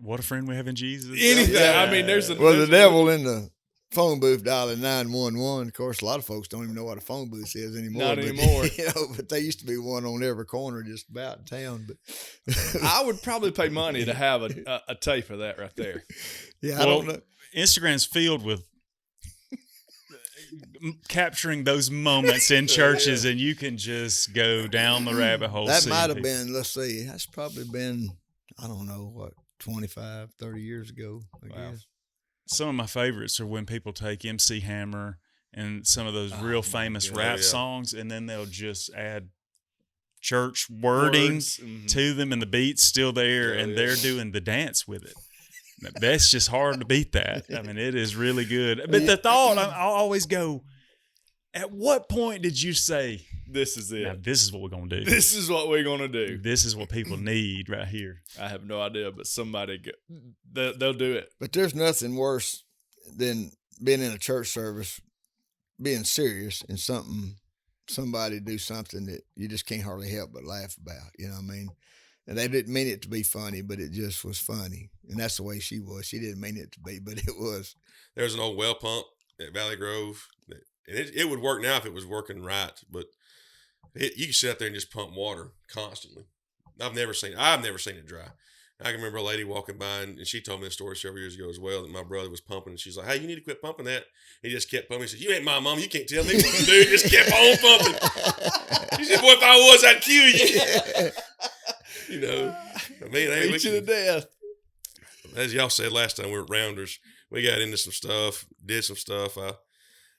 What a friend we have in Jesus. Anything. Yeah. I mean, there's the devil in the phone booth dialing 911. Of course, a lot of folks don't even know what a phone booth is anymore. Not anymore. You know, but there used to be one on every corner just about in town. But I would probably pay money to have a tape of that right there. yeah, I don't know. Instagram's filled with capturing those moments in churches, and you can just go down the rabbit hole. That might have been, let's see, that's probably been, I don't know, what, 25, 30 years ago, I guess. Some of my favorites are when people take MC Hammer and some of those real famous rap songs, and then they'll just add church wording to them, and the beat's still there, and they're doing the dance with it. That's just hard to beat that. I mean, it is really good. But the thought, I'll always go, at what point did you say, this is it? Now, this is what we're going to do. This is what we're going to do. This is what people need right here. I have no idea, but they'll do it. But there's nothing worse than being in a church service, being serious, and somebody do something that you just can't hardly help but laugh about. You know what I mean? And they didn't mean it to be funny, but it just was funny. And that's the way she was. She didn't mean it to be, but it was. There's an old well pump at Valley Grove. And it would work now if it was working right, but you can sit out there and just pump water constantly. I've never seen it dry. I can remember a lady walking by, and she told me a story several years ago as well, that my brother was pumping, and she's like, "Hey, you need to quit pumping that." He just kept pumping. He said, "You ain't my mom. You can't tell me what to do." Just kept on pumping. She said, "Boy, if I was, I'd kill you." You know, I mean, hey, beat you to death. As y'all said last time we were at Rounders, we got into some stuff, did some stuff.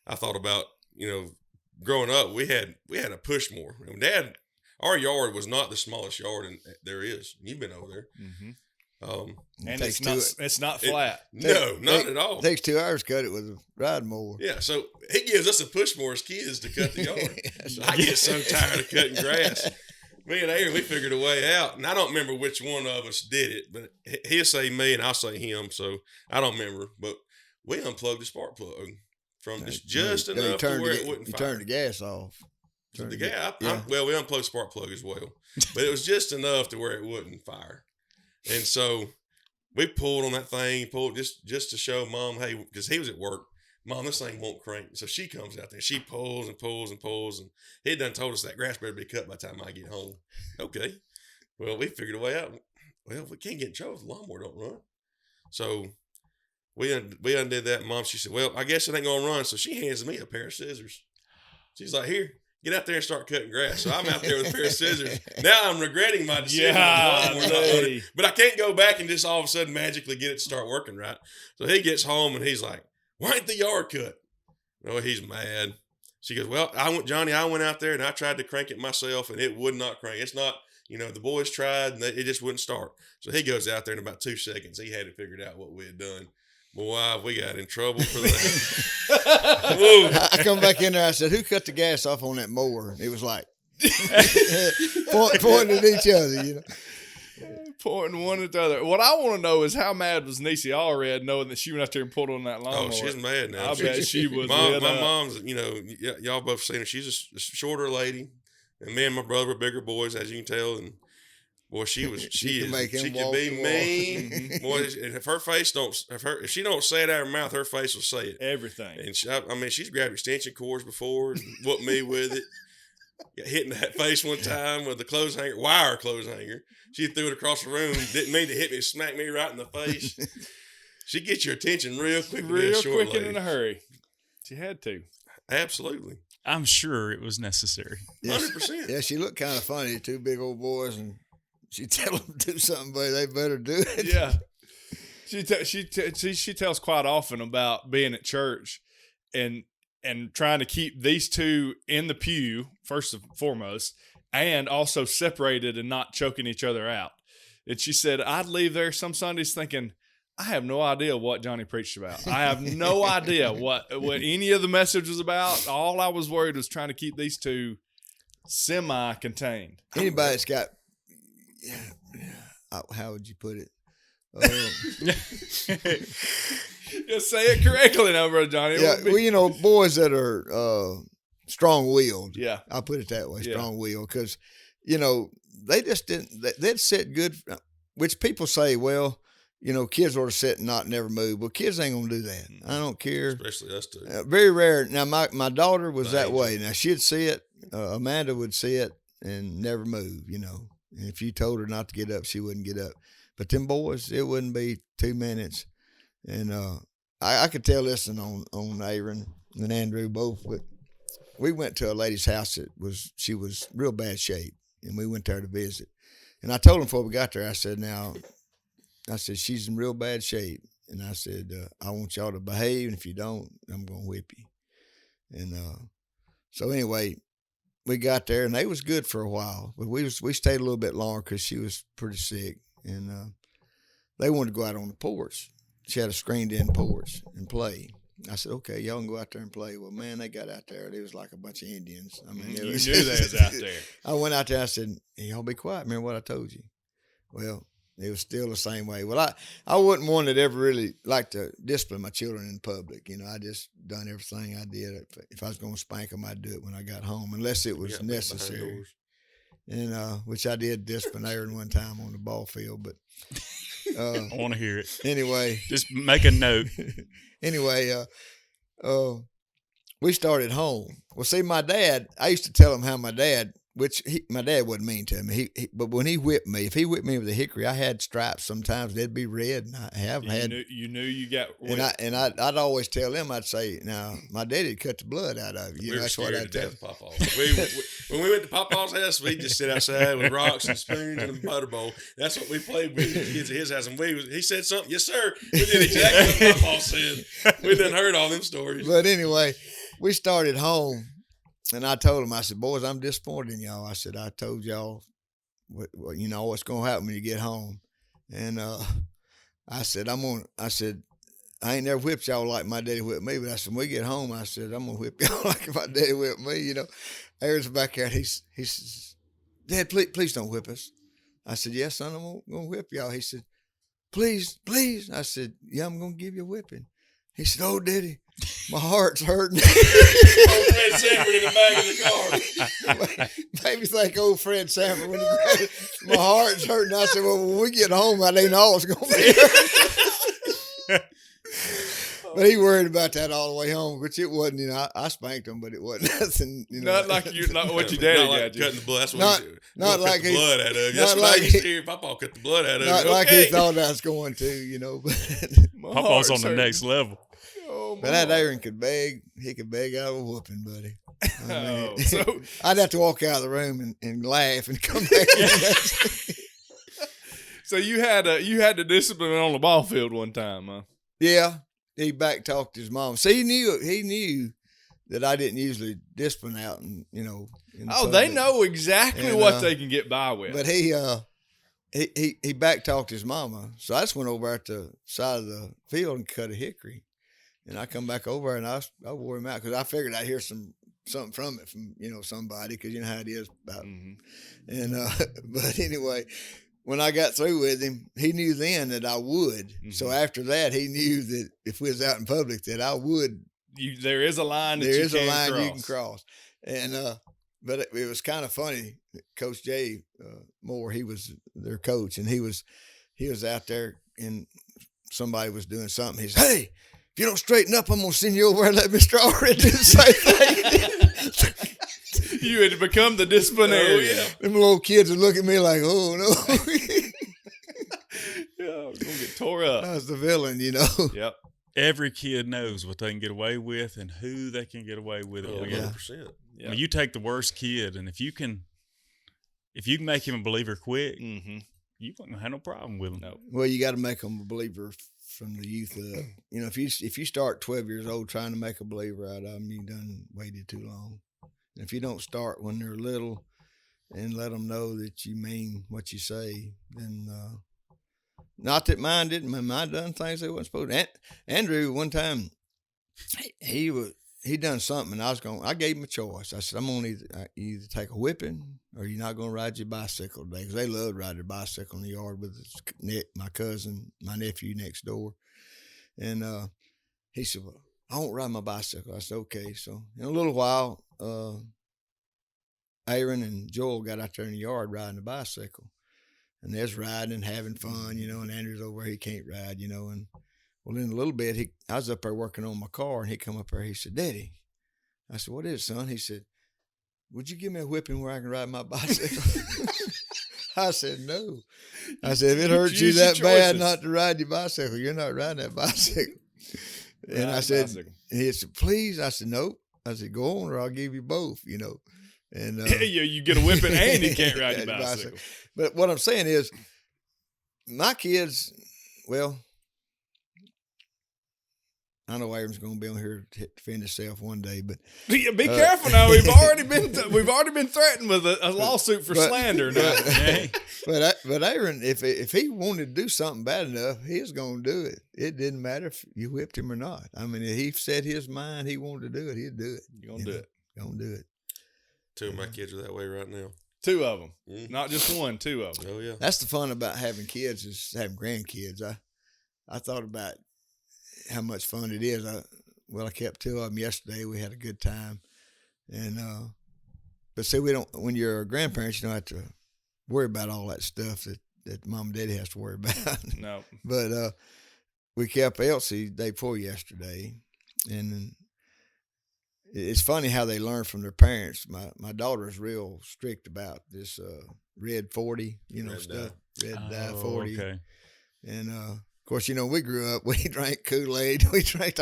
I thought about, you know, growing up, we had a push more. And Dad, our yard was not the smallest yard there is. You've been over there. Mm-hmm. And it's not flat. Not at all. It takes 2 hours to cut it with a riding mower. Yeah, so he gives us a push mower as kids to cut the yard. So I get so tired of cutting grass. Me and Aaron, we figured a way out. And I don't remember which one of us did it, but he'll say me and I'll say him. So I don't remember. But we unplugged the spark plug from just enough to where it wouldn't fire. You turned the gas off. The gas. Well, we unplugged the spark plug as well, but it was just enough to where it wouldn't fire. And so we pulled on that thing, pulled just to show Mom, hey, because he was at work. Mom, this thing won't crank. So she comes out there. She pulls and pulls and pulls. And he done told us that grass better be cut by the time I get home. Okay. Well, we figured a way out. Well, we can't get in trouble if the lawnmower don't run. So we undid that. Mom, she said, well, I guess it ain't going to run. So she hands me a pair of scissors. She's like, here, get out there and start cutting grass. So I'm out there with a pair of scissors. Now I'm regretting my decision. Yeah, but I can't go back and just all of a sudden magically get it to start working right. So he gets home and he's like, why ain't the yard cut? Oh, he's mad. She goes, well, I went out there and I tried to crank it myself and it would not crank. It's not, the boys tried and it just wouldn't start. So he goes out there in about 2 seconds. He had it figured out what we had done. Boy, we got in trouble for that. I come back in there. I said, who cut the gas off on that mower? It was like pointing at each other, Pointing one at the other. What I want to know is how mad was Niecy Allred knowing that she went out there and pulled on that lawnmower? Oh, she's mad now. I bet she was. My mom's, y'all both seen her. She's a shorter lady. And me and my brother were bigger boys, as you can tell. And boy, she can be mean. Boy, if her face if she don't say it out of her mouth, her face will say it. Everything. And she's grabbed extension cords before and whooped me with it. Got hit in that face one time with the wire clothes hanger. She threw it across the room. Didn't mean to hit me. Smacked me right in the face. She gets your attention real quick. Real quick and in a hurry. She had to. Absolutely. I'm sure it was necessary. 100%. Yeah, she looked kind of funny, 2 big old boys, and she tell them to do something, but they better do it. Yeah. She tells quite often about being at church and trying to keep these 2 in the pew, first and foremost, and also separated and not choking each other out. And she said, I'd leave there some Sundays thinking, I have no idea what Johnny preached about. I have no idea what any of the message was about. All I was worried was trying to keep these 2 semi-contained. Anybody that's got, how would you put it? Just say it correctly now, Brother Johnny. Boys that are strong-willed. Yeah. I'll put it that way, strong-willed, because, they just didn't, they'd sit good, which people say, well, kids ought to sit and not never move. Well, kids ain't going to do that. I don't care. Especially us 2. Very rare. Now, my daughter was that way. Now, she'd sit. Amanda would sit and never move, And if you told her not to get up, she wouldn't get up. But them boys, it wouldn't be 2 minutes. And I could tell this on Aaron and Andrew both, but we went to a lady's house she was real bad shape, and we went there to visit. And I told them before we got there, I said, she's in real bad shape. And I said, I want y'all to behave, and if you don't, I'm going to whip you. And so anyway, we got there, and they was good for a while. But we stayed a little bit longer because she was pretty sick. And they wanted to go out on the porch. She had a screened-in porch and play. I said, okay, y'all can go out there and play. Well, man, they got out there. It was like a bunch of Indians. I mean, you knew they was out there. I went out there. I said, hey, y'all be quiet. Remember what I told you? Well, it was still the same way. Well, I wasn't one that ever really liked to discipline my children in public. I just done everything I did. If I was going to spank them, I'd do it when I got home, unless it was necessary. And which I did discipline Aaron one time on the ball field, but I want to hear it. Anyway, just make a note. Anyway, we started home. Well, see, my dad, I used to tell him how my dad, my dad wasn't mean to me. But when he whipped me, if he whipped me with a hickory, I had stripes sometimes. They'd be red, and I haven't had. You knew you got whipped. And I'd always tell them, I'd say, now, my daddy'd cut the blood out of you. That's what I'd tell. When we went to Papa's house, we'd just sit outside with rocks and spoons and a butter bowl. That's what we played with the kids at his house. And he said something, yes, sir. We did exactly what Papa said. We done heard all them stories. But anyway, we started home. And I told him, I said, boys, I'm disappointed in y'all. I said, I told y'all, what's going to happen when you get home. And I said, I ain't never whipped y'all like my daddy whipped me. But I said, when we get home, I said, I'm going to whip y'all like my daddy whipped me. Aaron's back there. He says, Dad, please don't whip us. I said, yes, son, I'm going to whip y'all. He said, please. I said, yeah, I'm going to give you a whipping. He said, oh, Daddy, my heart's hurting. Old Fred Sanford in the back of the car. Maybe think old Fred Sanford when he grabbed it. My heart's hurting. I said, well, when we get home, I ain't all it's going to be hurting. But he worried about that all the way home, which it wasn't, I spanked him, but it wasn't nothing, Not like not what your daddy got you. Cutting the blood. That's what not, he said. Not like cut the blood out of you. Not That's like what I used to hear. Papa cut the blood out of you. Not like he thought I was going to, But Papa's on the next level. But that Aaron could beg. He could beg out of a whooping, buddy. I mean, so I'd have to walk out of the room and laugh and come back. so you had to discipline on the ball field one time, huh? Yeah, he back talked his mom. See, he knew that I didn't usually discipline out, and in the They public. know exactly And, what they can get by with. But he back talked his mama, so I just went over at the side of the field and cut a hickory, and I come back over and I wore him out because I figured I'd hear something from it from somebody, because you know how it is about. Mm-hmm. And but anyway, when I got through with him, he knew then that I would. Mm-hmm. So after that, he knew that if we was out in public, that I would. There is a line. There is a line you can cross, and but it was kind of funny. Coach Jay Moore, he was their coach, and he was out there, and somebody was doing something. He said, "Hey, if you don't straighten up, I'm gonna send you over and let Mr. Allred do the same thing." You had to become the disciplinarian. Oh, yeah. Them little kids would look at me like, "Oh no." Yeah, I was gonna get tore up. I was the villain, Yep. Every kid knows what they can get away with and who they can get away with it Oh, with. 100%. Yeah. I mean, you take the worst kid, and if you can make him a believer quick, Mm-hmm. you won't have no problem with him. No. Well, you got to make them a believer from the youth up. If you start 12 years old trying to make a believer out of them, you done waited too long. And if you don't start when they're little and let them know that you mean what you say, then not that mine didn't. Mine done things they wasn't supposed to. Andrew, one time, he done something, and I gave him a choice. I said, I'm going to either take a whipping or you're not going to ride your bicycle today, because they love riding their bicycle in the yard with my cousin, my nephew next door. And he said, well, I won't ride my bicycle. I said, okay. So in a little while, Aaron and Joel got out there in the yard riding the bicycle. And there's riding and having fun, and Andrew's over here, he can't ride, and well, in a little bit, I was up there working on my car, and he come up there, he said, Daddy. I said, what is it, son? He said, would you give me a whipping where I can ride my bicycle? I said, no. I said, if it hurts you that bad not to ride your bicycle, you're not riding that bicycle. And I said, he said, please. I said, nope. I said, go on or I'll give you both, And you get a whipping and you can't ride your bicycle. But what I'm saying is, my kids, well, I know Aaron's going to be on here to defend himself one day, but be careful now. We've already been threatened with a lawsuit for slander. But Aaron, if he wanted to do something bad enough, he was going to do it. It didn't matter if you whipped him or not. I mean, if he set his mind, he wanted to do it, he'd do it. You're gonna do it. Gonna do it. Two of my kids are that way right now. Two of them, Mm. not just one. Two of them. Oh yeah. That's the fun about having kids, is having grandkids. I thought about how much fun it is. I kept two of them yesterday. We had a good time, and but see, when you're a grandparent, you don't have to worry about all that stuff that mom and daddy has to worry about. No, but we kept Elsie day before yesterday, and it's funny how they learn from their parents. My daughter's real strict about this red 40, Red stuff, dye. red dye 40, Okay. and of course, we grew up, we drank Kool-Aid, we drank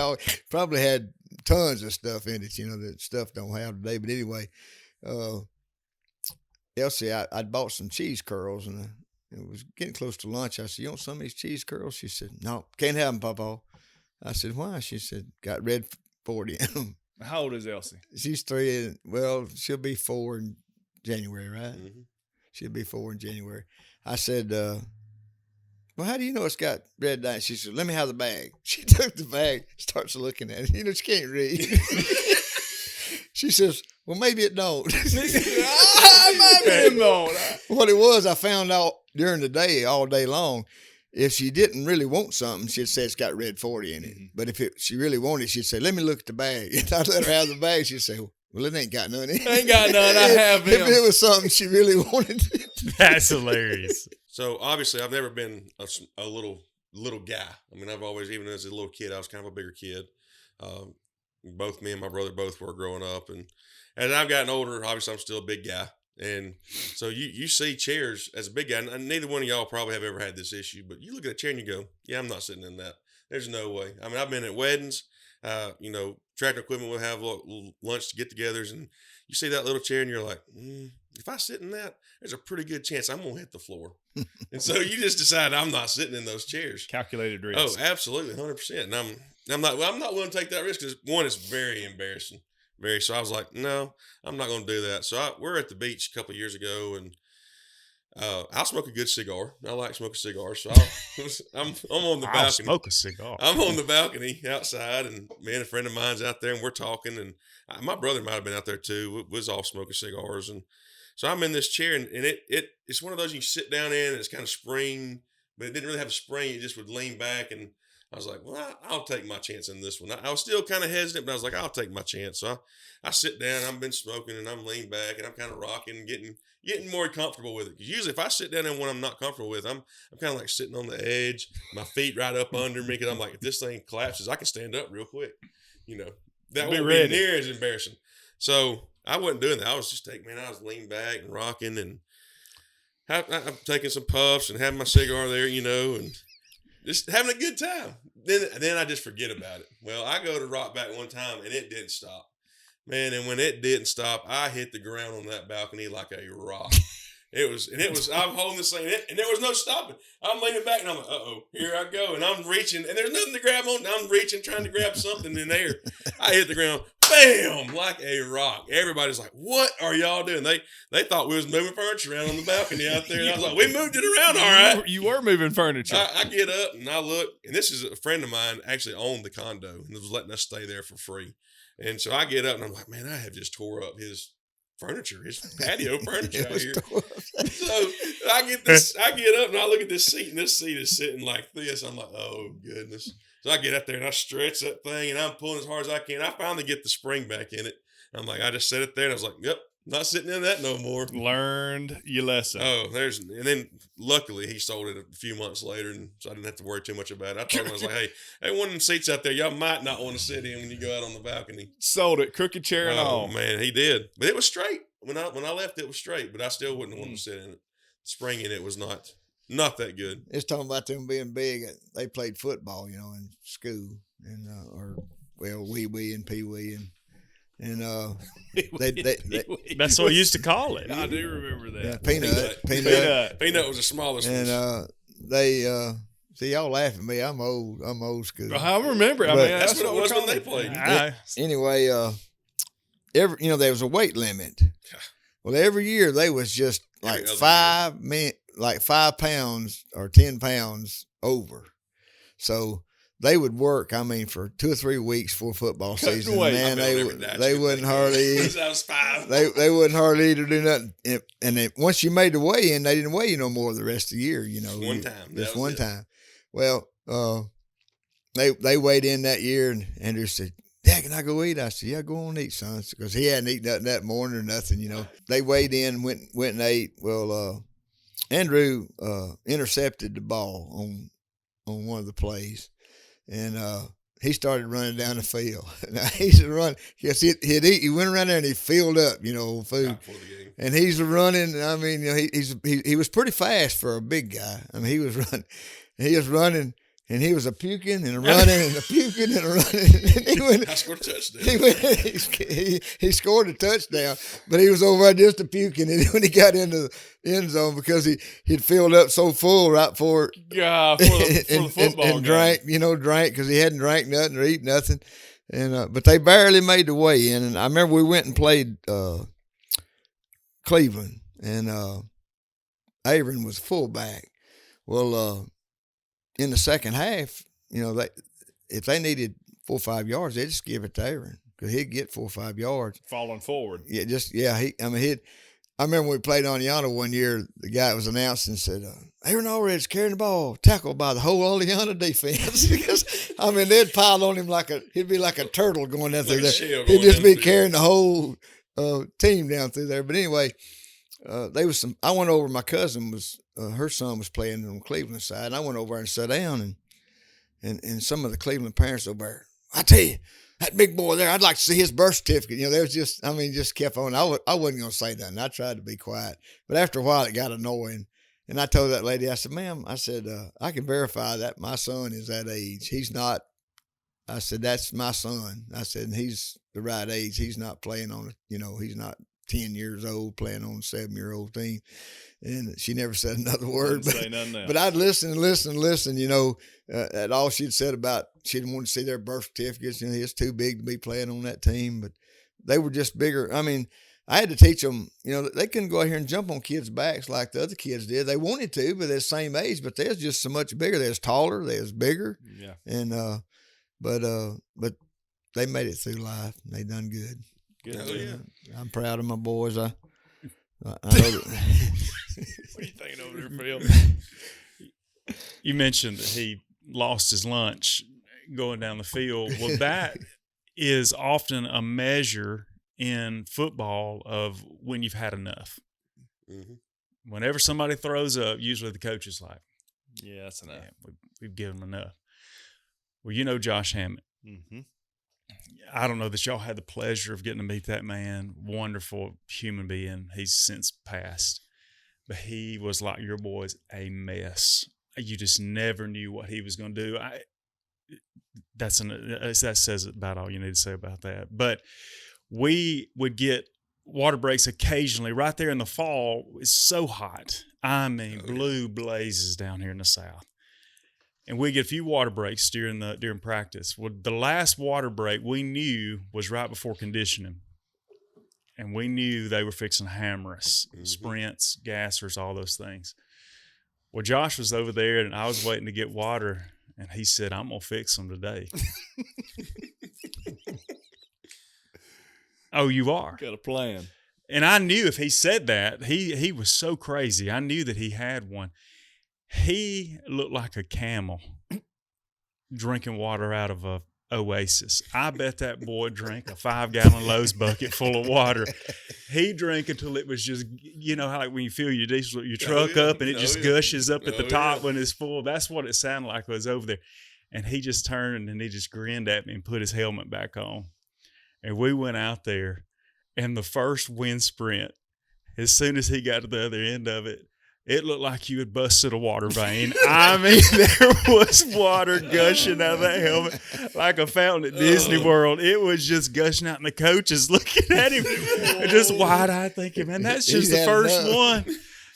probably had tons of stuff in it, that stuff don't have today. But anyway, Elsie, I'd bought some cheese curls, and it was getting close to lunch. I said, you want some of these cheese curls? She said, no, can't have them, Papa. I said, why? She said, got red 40 in them. how old is Elsie? She's 3. Well, she'll be 4 in January, right? Mm-hmm. She'll be 4 in January. I said, well, how do you know it's got red dye? She said, let me have the bag. She took the bag, starts looking at it. She can't read. She says, well, maybe it don't. What it was, I found out during the day, all day long, if she didn't really want something, she'd say it's got red 40 in it. Mm-hmm. But if she really wanted it, she'd say, let me look at the bag. And I'd let her have the bag. She'd say, well, it ain't got none in it. Ain't got none. I have If him. it was something she really wanted. That's hilarious. So obviously, I've never been a little guy. I mean, I've always, even as a little kid, I was kind of a bigger kid. Both me and my brother both were growing up, and as I've gotten older, obviously I'm still a big guy. And so you see chairs as a big guy, and neither one of y'all probably have ever had this issue, but you look at a chair and you go, yeah, I'm not sitting in that. There's no way. I mean, I've been at weddings. You know, tractor equipment will have little lunch to get-togethers, and you see that little chair, and you're like, if I sit in that, there's a pretty good chance I'm gonna hit the floor. And so you just decide I'm not sitting in those chairs. Calculated risk. Oh, absolutely, 100%. And I'm not willing to take that risk because one, it's very embarrassing. So I was like, no, I'm not going to do that. So we're at the beach a couple of years ago, and I'll smoke a good cigar. I like smoking cigars, so I'm on the balcony. I'll smoke a cigar. I'm on the balcony outside, and me and a friend of mine's out there, and we're talking. And my brother might have been out there too. We was all smoking cigars, and so I'm in this chair, and it's one of those you sit down in. And it's kind of spring, but it didn't really have a spring. It just would lean back, and I was like, well, I'll take my chance in this one. I was still kind of hesitant, but I was like, I'll take my chance. So I sit down, I've been smoking, and I'm leaning back, and I'm kind of rocking, getting more comfortable with it. Because usually if I sit down in one I'm not comfortable with, I'm kind of like sitting on the edge, my feet right up under me, because I'm like, if this thing collapses, I can stand up real quick. You know, that won't be near as embarrassing. So I wasn't doing that. I was just I was leaning back and rocking, and I'm taking some puffs and having my cigar there, you know, and just having a good time. Then I just forget about it. Well, I go to rock back one time, and it didn't stop. Man, and when it didn't stop, I hit the ground on that balcony like a rock. I'm holding this thing, and there was no stopping. I'm leaning back, and I'm like, here I go. And I'm reaching, and there's nothing to grab on. I'm reaching, trying to grab something in there. I hit the ground, bam, like a rock. Everybody's like, what are y'all doing? They thought we was moving furniture around on the balcony out there. And I was like, we moved it around all right. You were moving furniture. I get up, and I look, and this is a friend of mine actually owned the condo and was letting us stay there for free. And so I get up, and I'm like, man, I have just tore up his furniture, his patio furniture out here. So I get up, and I look at this seat, and this seat is sitting like this. I'm like, oh, goodness. So I get up there, and I stretch that thing, and I'm pulling as hard as I can. I finally get the spring back in it. I'm like, I just set it there, and I was like, yep, not sitting in that no more. Learned your lesson. Oh, and then luckily he sold it a few months later, and so I didn't have to worry too much about it. I told him, I was like, hey, one of them seats out there, y'all might not want to sit in when you go out on the balcony. Sold it, crooked chair and all. Oh man, he did, but it was straight. When I left, it was straight, but I still wouldn't want to sit in it. Spring in it was not that good. It's talking about them being big. They played football, you know, in school, and wee and pee wee, and that's what we used to call it. I do remember that. Yeah, Peanut was the smallest one. And they see, y'all laugh at me. I'm old school. I remember. But that's what it was when they played. Anyway, there was a weight limit. Well, every year they was just like 5 pounds or 10 pounds over. So they would work, for 2 or 3 weeks for football season. Man, they wouldn't hardly eat. They wouldn't hardly eat or do nothing. And once you made the weigh in, they didn't weigh you no more the rest of the year. You know, just one time. Well, they weighed in that year, and Andrew said, "Dad, can I go eat?" I said, "Yeah, go on and eat, son," because he hadn't eaten nothing that morning or nothing. You know, they weighed in, went and ate. Well, Andrew intercepted the ball on one of the plays. And he started running down the field. Now he's running. Yes, he'd eat. He went around there and he filled up, food. And he's running. He was pretty fast for a big guy. He was running. And he was a puking and a running and a puking and a running. And I scored a touchdown. He scored a touchdown, but he was over there just a puking. And when he got into the end zone, because he'd filled up so full right for the football and drank because he hadn't drank nothing or eaten nothing. And but they barely made the way in. And I remember we went and played Cleveland, and Aaron was fullback. Well, in the second half, if they needed 4 or 5 yards, they just give it to Aaron because he'd get 4 or 5 yards. Falling forward. I remember we played Oneonta one year. The guy that was announcing said, "Aaron Allred's carrying the ball, tackled by the whole Oneonta defense." Because they'd pile on him he'd be like a turtle going down through there. He'd just be carrying the whole team down through there. But anyway, I went over. My cousin was. Her son was playing on the Cleveland side, and I went over there and sat down, and some of the Cleveland parents over there, I tell you, that big boy there, I'd like to see his birth certificate. There was just kept on. I wasn't going to say nothing. I tried to be quiet, but after a while it got annoying, And I told that lady, I said, ma'am, I said, I can verify that my son is that age. He's not, I said, that's my son. I said, and he's the right age. He's not playing on, he's not 10 years old playing on a 7-year-old team. And she never said another word. Didn't say nothing else. But I'd listen and listen and listen, at all she'd said about she didn't want to see their birth certificates. It's too big to be playing on that team. But they were just bigger. I mean, I had to teach them, they couldn't go out here and jump on kids' backs like the other kids did. They wanted to, but they're the same age, but they're just so much bigger. They're taller, they're bigger. Yeah. And, but they made it through life and they done good. Good. Oh, yeah. I'm proud of my boys. I know that. What are you thinking over there, Phil? You mentioned that he lost his lunch going down the field. Well, that is often a measure in football of when you've had enough. Mm-hmm. Whenever somebody throws up, usually the coach is like, Yeah, that's enough. yeah, we've given him enough. Well, Josh Hammett. Mm-hmm. I don't know that y'all had the pleasure of getting to meet that man. Wonderful human being. He's since passed. But he was like your boys, a mess. You just never knew what he was going to do. That says about all you need to say about that. But we would get water breaks occasionally right there in the fall. It's so hot. I mean, blue blazes down here in the South. And we get a few water breaks during practice. Well, the last water break we knew was right before conditioning. And we knew they were fixing to hammer us, sprints, gassers, all those things. Well, Josh was over there, and I was waiting to get water, and he said, I'm going to fix them today. Oh, you are? Got a plan. And I knew if he said that, he was so crazy. I knew that he had one. He looked like a camel drinking water out of a oasis. I bet that boy drank a 5-gallon Lowe's bucket full of water. He drank until it was just, how like when you fill your diesel, your truck up and it just gushes up at the top when it's full. That's what it sounded like was over there. And he just turned and he just grinned at me and put his helmet back on. And we went out there, and the first wind sprint, as soon as he got to the other end of it, it looked like you had busted a water vein. I mean, there was water gushing out of that helmet like a fountain at Disney World. It was just gushing out, and the coach is looking at him just wide-eyed thinking, man, that's just the first one.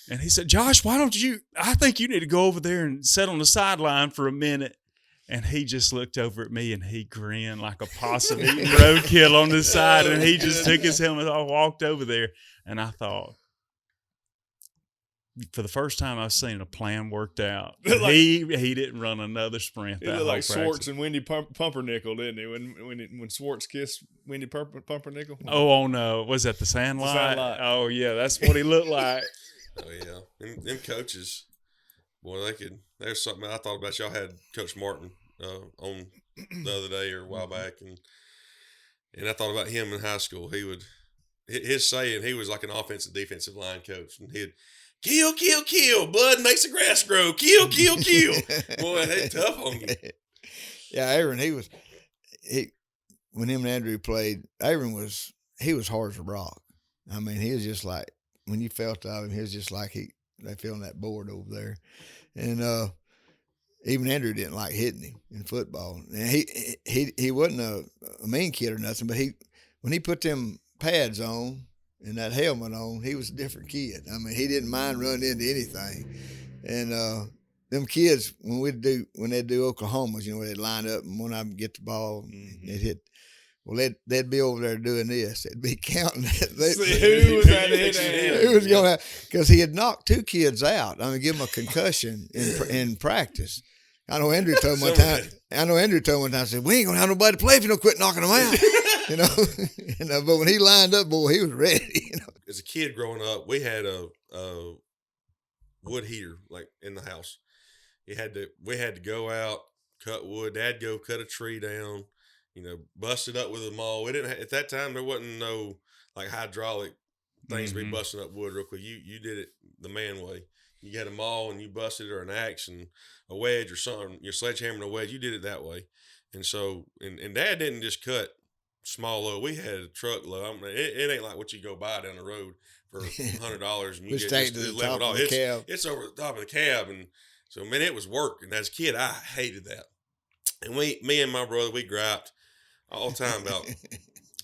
And he said, Josh, I think you need to go over there and sit on the sideline for a minute. And he just looked over at me, and he grinned like a possum eating roadkill on the side, and he just took his helmet off, walked over there, and I thought, for the first time I've seen a plan worked out. He didn't run another sprint. He looked like Swartz and Wendy Pumpernickel, didn't he? When Swartz kissed Wendy Pumpernickel. Oh no, was that the Sandlot? Sandlot. Oh yeah, that's what he looked like. Oh yeah, them coaches, boy, there's something I thought about. Y'all had Coach Martin on the other day or a while back, and I thought about him in high school. His saying, he was like an offensive defensive line coach, and he'd kill, kill, kill. Blood makes the grass grow. Kill, kill, kill. Boy, they tough on you. Yeah, Aaron, when him and Andrew played, Aaron was hard as a rock. I mean, he was just like, when you felt of him, he was just like they feel on that board over there. And even Andrew didn't like hitting him in football. And he wasn't a mean kid or nothing, but when he put them pads on and that helmet on, he was a different kid. I mean, he didn't mind running into anything. And them kids, when they'd do Oklahomas, they'd line up and one of them get the ball and they'd hit. Well, they'd be over there doing this. They'd be counting. Who was that hit? Who was going to, because he had knocked 2 kids out. I mean, give them a concussion in practice. I know Andrew told me one time. I said, we ain't gonna have nobody to play if you don't quit knocking them out. But when he lined up, boy, he was ready. As a kid growing up, we had a wood heater like in the house. We had to go out, cut wood. Dad go cut a tree down, bust it up with a maul. We didn't at that time. There wasn't no like hydraulic things to be busting up wood real quick. You did it the man way. You had a maul and you busted it, or an axe and a wedge or something, your sledgehammer and a wedge. You did it that way. And so, and Dad didn't just cut small load. We had a truckload. I mean, it ain't like what you go buy down the road for $100 and you Which get take just to the leveled top off. of the cab. It's over the top of the cab, and so man, it was work. And as a kid, I hated that. And me and my brother, we griped all the time about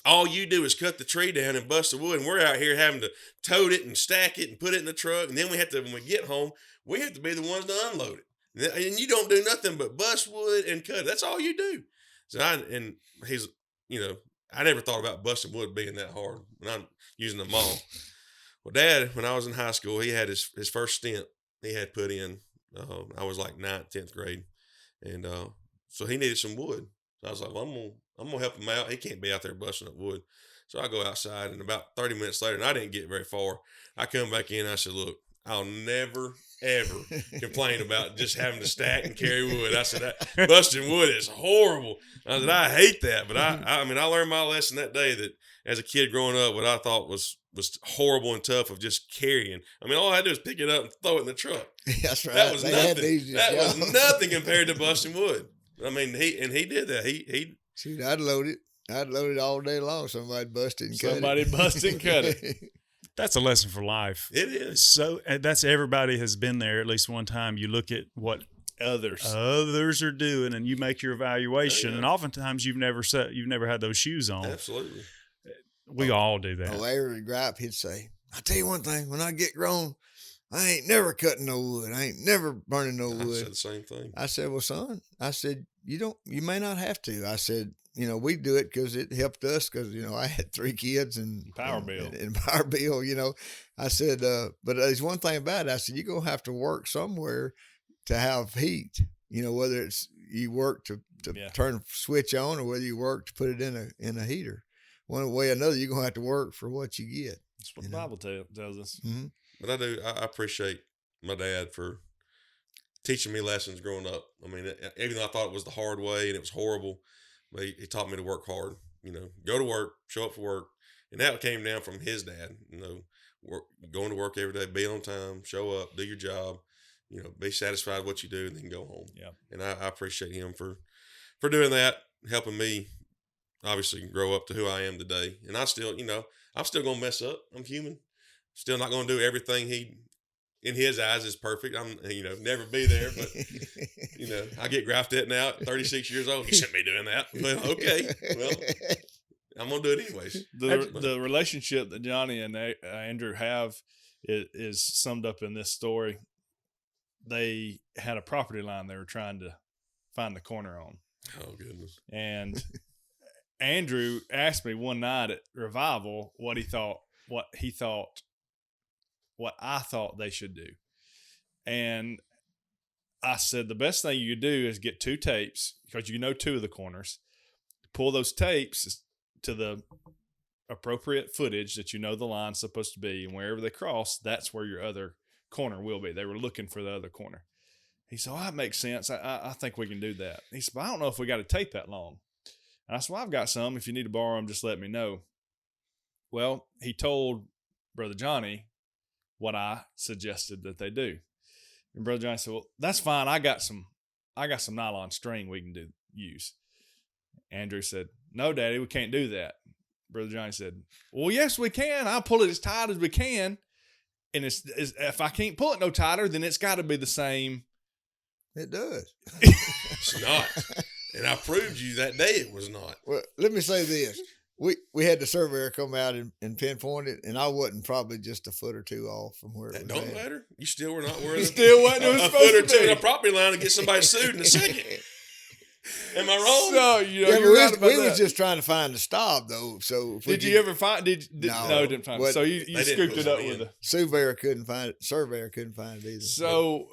all you do is cut the tree down and bust the wood, and we're out here having to tote it and stack it and put it in the truck, and then we have to, when we get home, we have to be the ones to unload it. And you don't do nothing but bust wood and cut it. That's all you do. So he's, I never thought about busting wood being that hard when I'm using the maul. Well, Dad, when I was in high school, he had his first stint he had put in. I was like 9th, 10th grade. And so he needed some wood. So I was like, well, I'm gonna help him out. He can't be out there busting up wood. So I go outside, and about 30 minutes later, and I didn't get very far, I come back in. I said, look, I'll never, ever complain about just having to stack and carry wood. I said, that busting wood is horrible. I said, I hate that. But I learned my lesson that day that as a kid growing up, what I thought was horrible and tough of just carrying. I mean, all I had to do was pick it up and throw it in the truck. That's right. That was nothing. That was nothing compared to busting wood. I mean, he did that. He Shoot, I'd load it all day long. Somebody busted and cut it. Somebody busted and cut it. That's a lesson for life. It is. So that's everybody has been there at least one time. You look at what others are doing, and you make your evaluation. And oftentimes you've never had those shoes on. Absolutely. We all do that. Larry would gripe. He'd say, "I'll tell you one thing. When I get grown, I ain't never cutting no wood. I ain't never burning no wood." I said the same thing. I said, "Well, son," I said, you may not have to." I said, we do it because it helped us because, I had 3 kids and power bill. And power bill, I said, but there's one thing about it. I said, you're going to have to work somewhere to have heat, whether it's you work to turn a switch on or whether you work to put it in a heater. One way or another, you're going to have to work for what you get. That's what the Bible tells us. Mm-hmm. But I appreciate my dad for teaching me lessons growing up. I mean, even though I thought it was the hard way and it was horrible, but he taught me to work hard, go to work, show up for work. And that came down from his dad, going to work every day, be on time, show up, do your job, be satisfied with what you do and then go home. Yeah. And I appreciate him for doing that, helping me obviously grow up to who I am today. And I still, I'm still going to mess up. I'm human. Still not going to do everything he, in his eyes, is perfect. I'm, never be there, but, I get griped at now at 36 years old. You shouldn't be doing that. But okay, well, I'm going to do it anyways. The relationship that Johnny and Andrew have is summed up in this story. They had a property line they were trying to find the corner on. Oh, goodness. And Andrew asked me one night at revival what I thought they should do. And I said, the best thing you could do is get 2 tapes because 2 of the corners, pull those tapes to the appropriate footage that the line's supposed to be, and wherever they cross, that's where your other corner will be. They were looking for the other corner. He said, that makes sense. I think we can do that. He said, but I don't know if we got a tape that long. And I said, well, I've got some. If you need to borrow them, just let me know. Well, he told Brother Johnny what I suggested that they do. And Brother Johnny said, well, that's fine. I got some nylon string we can use. Andrew said, no, Daddy, we can't do that. Brother Johnny said, well, yes, we can. I'll pull it as tight as we can. And if I can't pull it no tighter, then it's got to be the same. It does. It's not. And I proved you that day it was not. Well, let me say this. We had the surveyor come out and pinpoint it, and I wasn't probably just a foot or 2 off from where it was. That don't matter. You still were not where it still wasn't a foot or 2 in a property line to get somebody sued in a second. Am I wrong? So we was just trying to find the stop though. So did you ever find? No, didn't find it. So you scooped it up with a surveyor couldn't find it. Surveyor couldn't find it either. So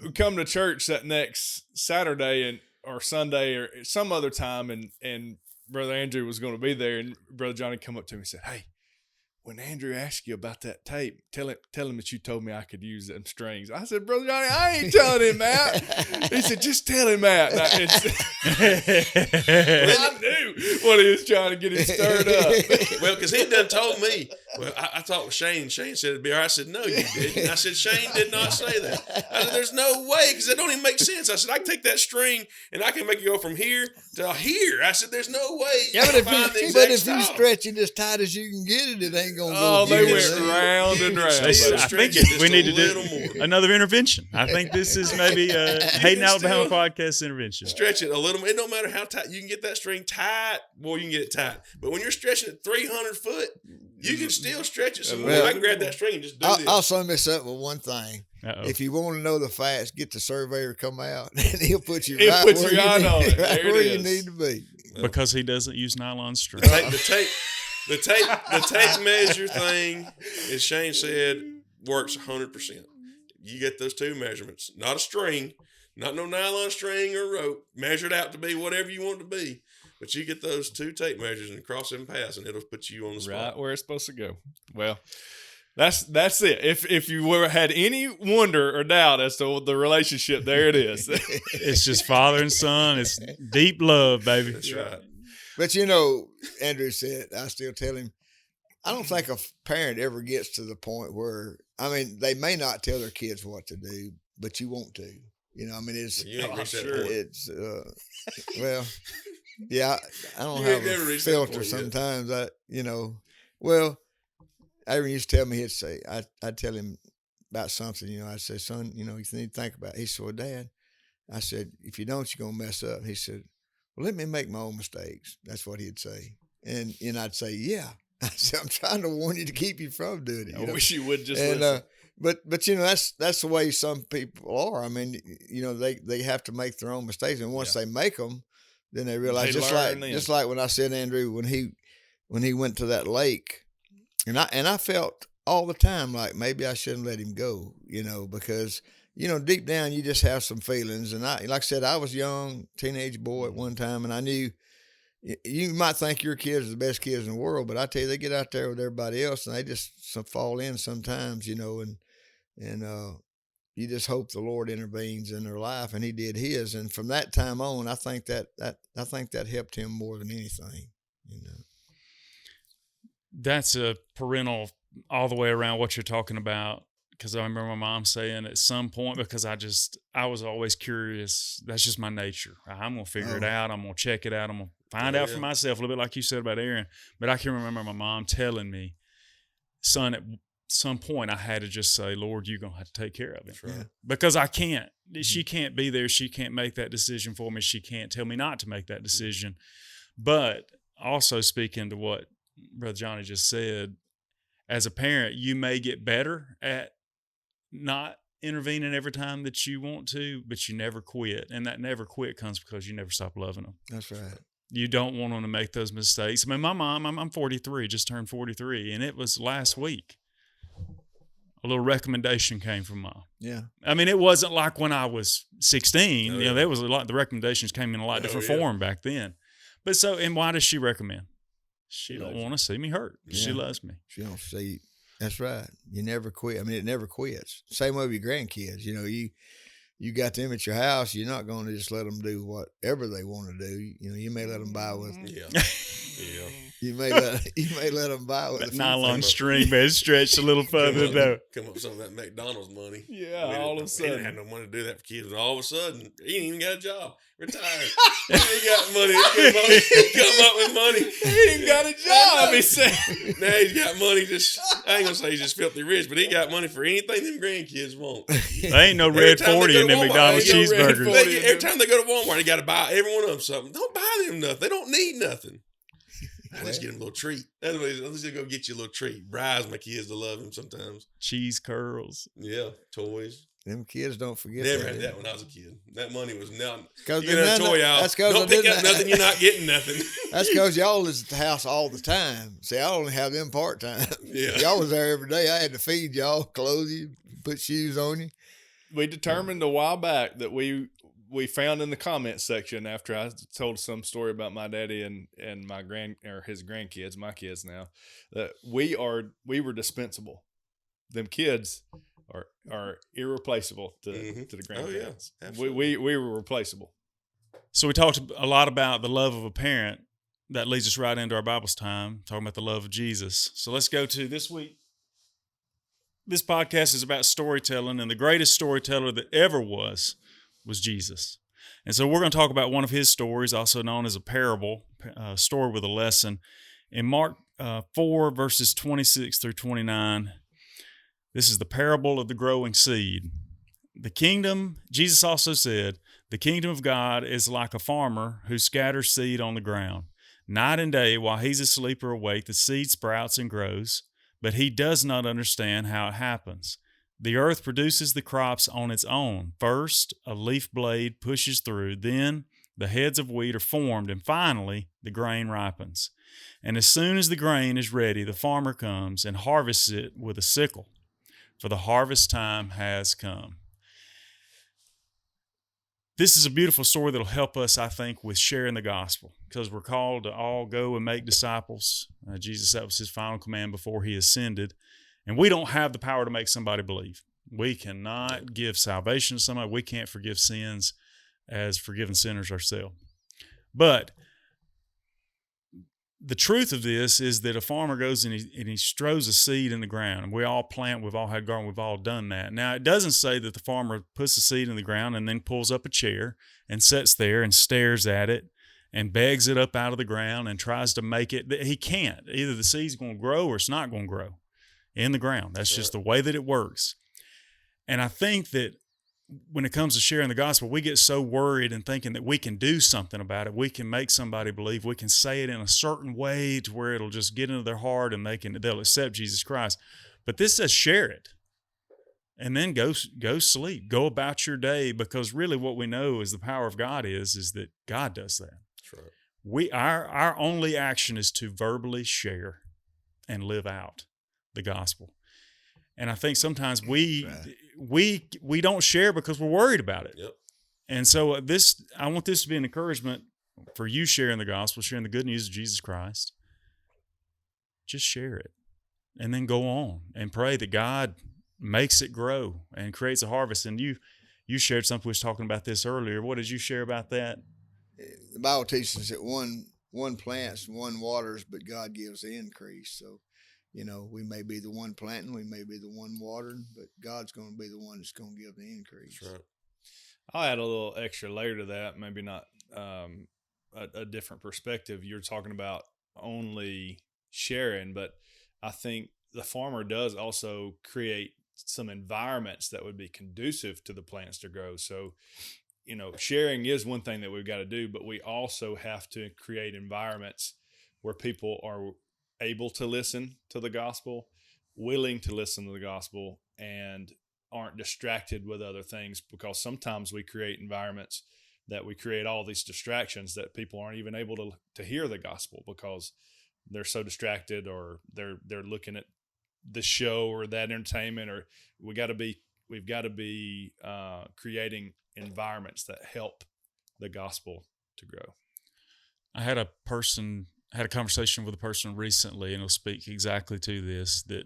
we come to church that next Saturday or Sunday or some other time, and Brother Andrew was going to be there, and Brother Johnny come up to me and said, "Hey, when Andrew asked you about that tape, tell him that you told me I could use them strings." I said, "Brother Johnny, I ain't telling him that." He said, "Just tell him that." I knew. What he was trying to get him stirred up. Well, because he done told me. Well, I talked with Shane. Shane said it'd be all right. I said, no, you didn't. I said, Shane did not say that. I said, there's no way, because it don't even make sense. I said, I can take that string and I can make it go from here to here. I said, there's no way. Yeah, but if you stretch it as tight as you can get it, it ain't gonna go. Oh, they went round and round. I think we need to do another intervention. I think this is maybe a Hayden Alabama podcast intervention. Stretch it a little. It don't matter how tight. You can get that string tight. Boy, you can get it tight. But when you're stretching it 300 foot, you can still stretch it. So I can grab that string and just do this. I'll sum this up with one thing. Uh-oh. If you want to know the facts, get the surveyor to come out, and he'll put you He'll right put where you right on it. right There where it you is. need to be. Because he doesn't use nylon string. The tape measure thing, as Shane said, works 100%. You get those two measurements, not a string, not no nylon string or rope. Measure it out to be whatever you want it to be. But you get those two tape measures and cross them paths, and it'll put you on the spot. Right where it's supposed to go. Well, that's it. If you ever had any wonder or doubt as to the relationship, there it is. It's just father and son. It's deep love, baby. That's right. But you know, Andrew said, I still tell him, I don't think a parent ever gets to the point where, I mean, they may not tell their kids what to do, but you want to. You know, I mean, it's, You ain't reached that sure. point. it's, well, yeah, I don't You have ain't never a reached that filter point yet. sometimes. Well, Aaron used to tell me, he'd say, I'd tell him about something, I'd say, son, you need to think about it. He said, well, Dad, I said, if you don't, you're going to mess up. He said, well, let me make my own mistakes. That's what he'd say. And I'd say, yeah. I said, I'm trying to warn you to keep you from doing it. I wish you would just and, listen. but that's the way some people are. I mean, they have to make their own mistakes. And once they make them, then they realize, They learn then. just like when I said, Andrew, when he went to that lake, and I felt all the time like maybe I shouldn't let him go, because, deep down you just have some feelings. And like I said, I was young, teenage boy at one time, and I knew you might think your kids are the best kids in the world, but I tell you, they get out there with everybody else and they just fall in sometimes, and you just hope the Lord intervenes in their life, and he did his. And from that time on, I think that helped him more than anything, That's a parental all the way around what you're talking about. Because I remember my mom saying at some point, because I was always curious. That's just my nature. I'm going to figure it out. I'm going to check it out. I'm going to find out for myself, a little bit like you said about Aaron. But I can remember my mom telling me, son, at some point I had to just say, Lord, you're going to have to take care of him. Yeah. Because I can't. She can't be there. She can't make that decision for me. She can't tell me not to make that decision. But also speaking to what Brother Johnny just said, as a parent, you may get better at not intervening every time that you want to, but you never quit. And that never quit comes because you never stop loving them. That's right. You don't want them to make those mistakes. I mean, my mom, I'm 43, just turned 43, and it was last week. A little recommendation came from mom. Yeah. I mean, it wasn't like when I was 16. Oh, yeah. There was a lot. The recommendations came in a lot different form back then. But and why does she recommend? She don't want to see me hurt. Yeah. She loves me. You don't see. That's right. You never quit. I mean, it never quits. Same way with your grandkids. You got them at your house. You're not going to just let them do whatever they want to do. You may let them buy with. Yeah. You may let them buy with That a few nylon things. string, man, it's stretched a little further though. Come up with some of that McDonald's money. Yeah, We all of a He sudden. didn't have no money to do that for kids. And all of a sudden, he ain't even got a job. Retired. He got money. He come up with money. He ain't got a job, he said. Now he's got money. I ain't gonna say he's just filthy rich, but he got money for anything them grandkids want. There ain't no red time they 40 go in to them Walmart, McDonald's ain't no red cheeseburgers. 40. Every time they go to Walmart, they got to buy every one of them something. Don't buy them nothing. They don't need nothing. Let's get them a little treat. Let's just go get you a little treat. Bribes my kids to love him sometimes. Cheese curls. Yeah, toys. Them kids don't forget Never that. had that when I was a kid. That money was now. Because You get a toy out. That's because Don't pick up nothing. You're not getting nothing. That's because y'all was at the house all the time. See, I only have them part time. Yeah. Y'all was there every day. I had to feed y'all, clothe you, put shoes on you. We determined a while back that we found in the comment section after I told some story about my daddy and my his grandkids, my kids now, that we were dispensable. Them kids are irreplaceable to the grandparents. absolutely. We were replaceable. So we talked a lot about the love of a parent. that leads us right into our Bible's time, talking about the love of Jesus. So let's go to this week. This podcast is about storytelling, and the greatest storyteller that ever was Jesus. And so we're going to talk about one of his stories, also known as a parable, story with a lesson. In Mark 4, verses 26 through 29, this is the parable of the growing seed. The kingdom, Jesus also said, the kingdom of God is like a farmer who scatters seed on the ground. Night and day, while he's asleep or awake, the seed sprouts and grows, but he does not understand how it happens. The earth produces the crops on its own. First, a leaf blade pushes through, then the heads of wheat are formed, and finally, the grain ripens. And as soon as the grain is ready, the farmer comes and harvests it with a sickle, for the harvest time has come. This is a beautiful story that'll help us, I think, with sharing the gospel, because we're called to all go and make disciples. Jesus, that was his final command before he ascended. And we don't have the power to make somebody believe. We cannot give salvation to somebody. We can't forgive sins as forgiven sinners ourselves. But the truth of this is that a farmer goes and he throws a seed in the ground. And we all plant, we've all had garden, we've all done that. Now, it doesn't say that the farmer puts the seed in the ground and then pulls up a chair and sits there and stares at it and begs it up out of the ground and tries to make it. He can't. Either the seed's going to grow or it's not going to grow in the ground. That's just the way that it works. And I think that when it comes to sharing the gospel, we get so worried and thinking that we can do something about it. We can make somebody believe. We can say it in a certain way to where it'll just get into their heart and they'll accept Jesus Christ. But this says share it. And then go sleep. Go about your day, because really what we know is the power of God is that God does that. That's right. Our only action is to verbally share and live out the gospel. And I think sometimes we don't share because we're worried about it. Yep. And so I want this to be an encouragement for you sharing the gospel, sharing the good news of Jesus Christ. Just share it and then go on and pray that God makes it grow and creates a harvest. And you shared something, we was talking about this earlier. What did you share about that? The Bible teaches us that one plants, one waters, but God gives the increase. So, we may be the one planting, we may be the one watering, but God's going to be the one that's going to give the increase. That's right. I'll add a little extra layer to that, maybe not a different perspective. You're talking about only sharing, but I think the farmer does also create some environments that would be conducive to the plants to grow. So, sharing is one thing that we've got to do, but we also have to create environments where people are able to listen to the gospel, willing to listen to the gospel, and aren't distracted with other things, because sometimes we create environments that we create all these distractions that people aren't even able to hear the gospel because they're so distracted, or they're looking at the show or that entertainment, or we've got to be creating environments that help the gospel to grow. I had a conversation with a person recently, and it'll speak exactly to this, that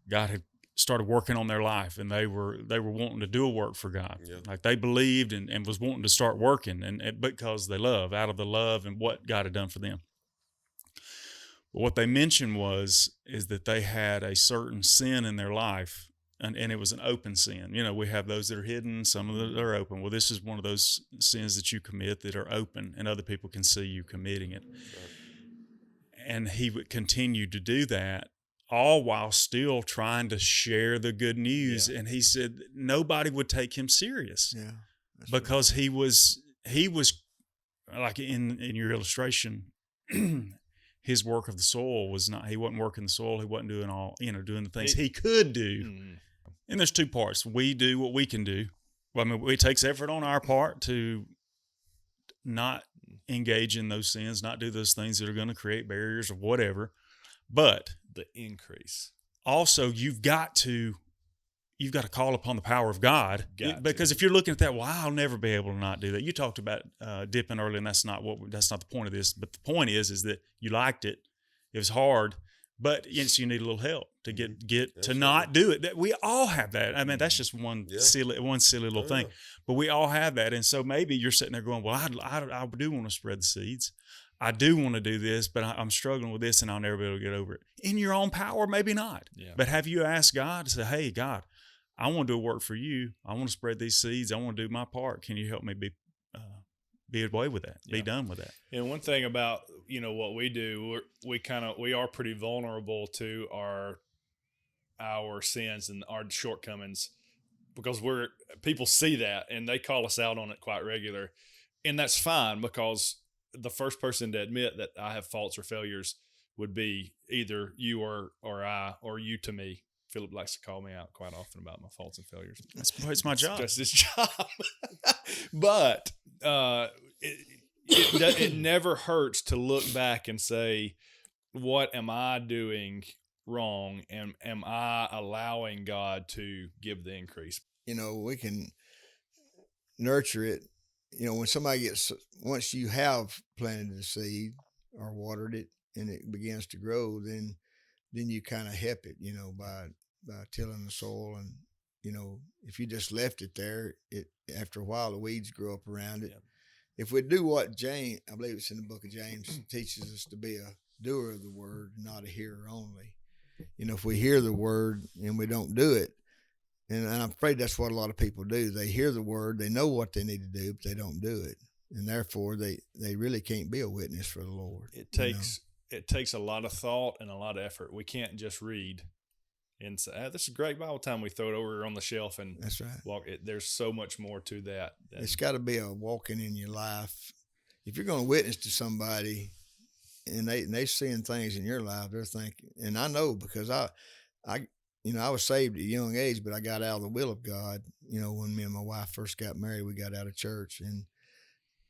God had started working on their life, and they were wanting to do a work for God. Yeah. Like they believed and was wanting to start working, and because they love, out of the love and what God had done for them. But what they mentioned is that they had a certain sin in their life, and it was an open sin. We have those that are hidden, some of them are open. Well, this is one of those sins that you commit that are open, and other people can see you committing it. Right. And he would continue to do that, all while still trying to share the good news. Yeah. And he said nobody would take him serious. Yeah, because right. he was like in your illustration, his work of the soil was not, he wasn't working the soil. He wasn't doing doing the things he could do. Mm-hmm. And there's two parts. We do what we can do. Well, it takes effort on our part to not engage in those sins, not do those things that are going to create barriers or whatever. But the increase. Also, you've got to call upon the power of God, because if you're looking at that, well, I'll never be able to not do that. You talked about dipping earlier, and that's not the point of this. But the point is that you liked it. It was hard, But yes, you need a little help to get to Absolutely. not do it. We all have that. I mean, that's just one Yeah. silly little thing. Yeah. But we all have that. And so maybe you're sitting there going, well, I do want to spread the seeds. I do want to do this, but I'm struggling with this and I'll never be able to get over it. In your own power, maybe not. Yeah. But have you asked God to say, hey, God, I want to do a work for you. I want to spread these seeds. I want to do my part. Can you help me be away with that? Be done with that? And one thing about, what we do, we are pretty vulnerable to our sins and our shortcomings, because people see that and they call us out on it quite regular. And that's fine, because the first person to admit that I have faults or failures would be either you or I, or you to me. Philip likes to call me out quite often about my faults and failures. It's my job. That's his job. But it never hurts to look back and say, what am I doing wrong? And am I allowing God to give the increase? We can nurture it. When somebody once you have planted the seed or watered it and it begins to grow, then you kind of help it, by tilling the soil. And, if you just left it there, after a while, the weeds grow up around it. Yeah. If we do what James, I believe it's in the book of James, teaches us to be a doer of the word, not a hearer only. If we hear the word and we don't do it, and I'm afraid that's what a lot of people do. They hear the word, they know what they need to do, but they don't do it. And therefore, they really can't be a witness for the Lord. It takes a lot of thought and a lot of effort. We can't just read and say, this is a great Bible time. We throw it over on the shelf and that's right. Walk it. There's so much more to that. It's got to be a walking in your life. If you're going to witness to somebody and they seeing things in your life, they're thinking, and I know because I was saved at a young age, but I got out of the will of God. When me and my wife first got married, we got out of church, and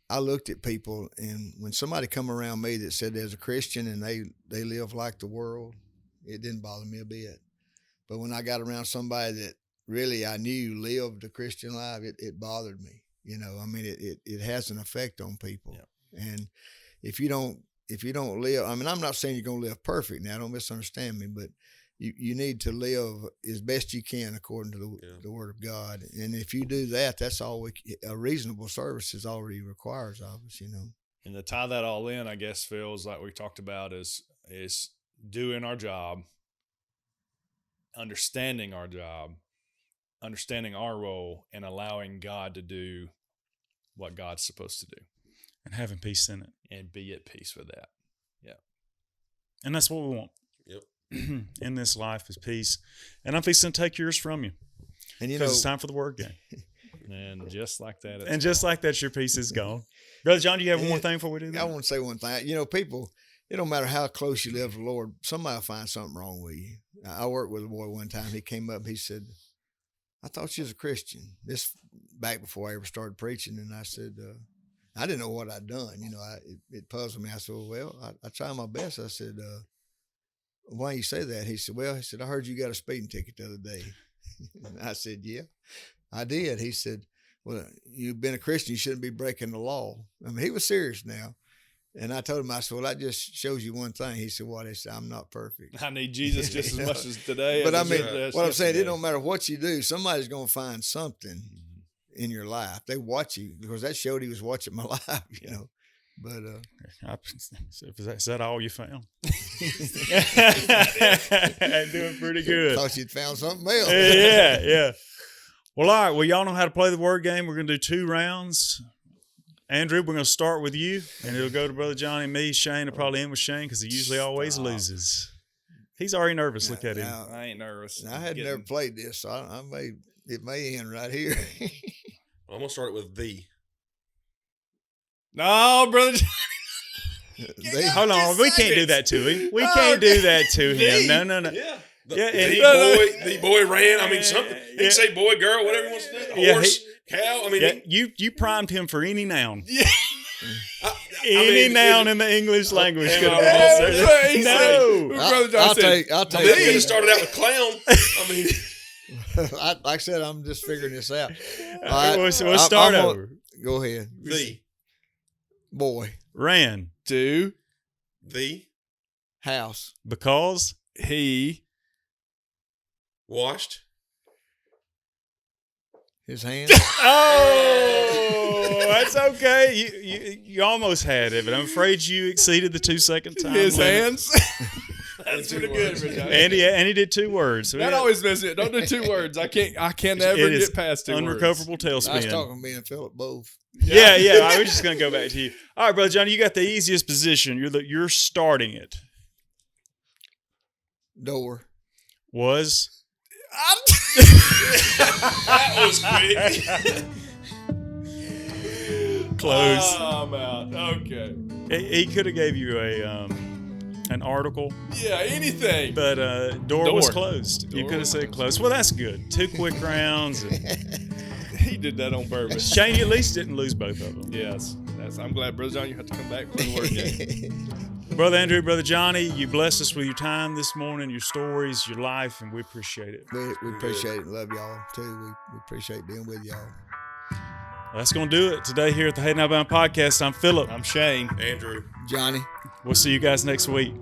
I looked at people, and when somebody come around me that said there's a Christian and they live like the world, it didn't bother me a bit. But when I got around somebody that really I knew lived a Christian life, it bothered me. It has an effect on people. Yeah. And if you don't live, I'm not saying you're going to live perfect now, don't misunderstand me, but you need to live as best you can according to the Word of God. And if you do that, that's all a reasonable service is all He requires of us, And to tie that all in, I guess, Phil, is like we talked about, is doing our job, understanding our job, understanding our role, and allowing God to do what God's supposed to do. And having peace in it. And be at peace with that. Yeah. And that's what we want. Yep. In this life is peace. And I'm fixing to take yours from you. And it's time for the word game. And just like that. And just like that, your peace is gone. Brother John, do you have one more thing before we do that? I want to say one thing. People, it don't matter how close you live to the Lord, somebody will find something wrong with you. I worked with a boy one time. He came up and he said, I thought you was a Christian. This back before I ever started preaching. And I said, I didn't know what I'd done. It puzzled me. I said, well, I tried my best. I said, why you say that? He said, I heard you got a speeding ticket the other day. And I said, yeah, I did. He said, well, you've been a Christian. You shouldn't be breaking the law. He was serious now. And I told him, I said, well, that just shows you one thing. He said, what? He said, I'm not perfect. I need Jesus just as much as today. But what I'm saying, it don't matter what you do. Somebody's going to find something in your life. They watch you because that showed he was watching my life, you know. But is that all you found? Doing pretty good. Thought you'd found something else. Yeah. Well, all right. Well, y'all know how to play the word game. We're going to do 2 rounds. Andrew, we're going to start with you, and it'll go to Brother Johnny and me. Shane will probably end with Shane because he usually always loses. He's already nervous. Look at him. I ain't nervous. I had never played this, so it may end right here. I'm going to start it with the. No, Brother Johnny. Hold on. We can't do that to him. We can't do that to him. No. Yeah. The boy ran. Something. He can say boy, girl, whatever he wants to do. Horse, cow. You primed him for any noun. Yeah. Any noun in the English language could have been. No. I'll take it. He started out with clown. Like I said, I'm just figuring this out. All right, we'll start over. Go ahead. The boy ran to the house because he Washed. His hands. Oh, that's okay. You almost had it, but I'm afraid you exceeded the 2-second time his limit. hands. That's pretty good, Rajani. And he did 2 words. So That always messes it. Don't do 2 words. I can never it is get past 2 words. unrecoverable Nice tailspin. talking to me and Philip both. Yeah. I was just gonna go back to you. All right, brother Johnny, you got the easiest position. You're starting it. Door. Was That was quick. close. I'm out. Okay. He could have gave you an article, Yeah, anything. but door was Door. closed. You Door could have was said closed. close. Well, that's good. 2 quick rounds. And He did that on purpose. Shane, you at least didn't lose both of them. Yes. I'm glad, Brother John, you have to come back for the word game. Brother Andrew, Brother Johnny, you blessed us with your time this morning, your stories, your life, and we appreciate it. We appreciate it and love y'all too. We appreciate being with y'all. That's going to do it today here at the Hayden Alabama Podcast. I'm Philip. I'm Shane. Andrew. Johnny. We'll see you guys next week.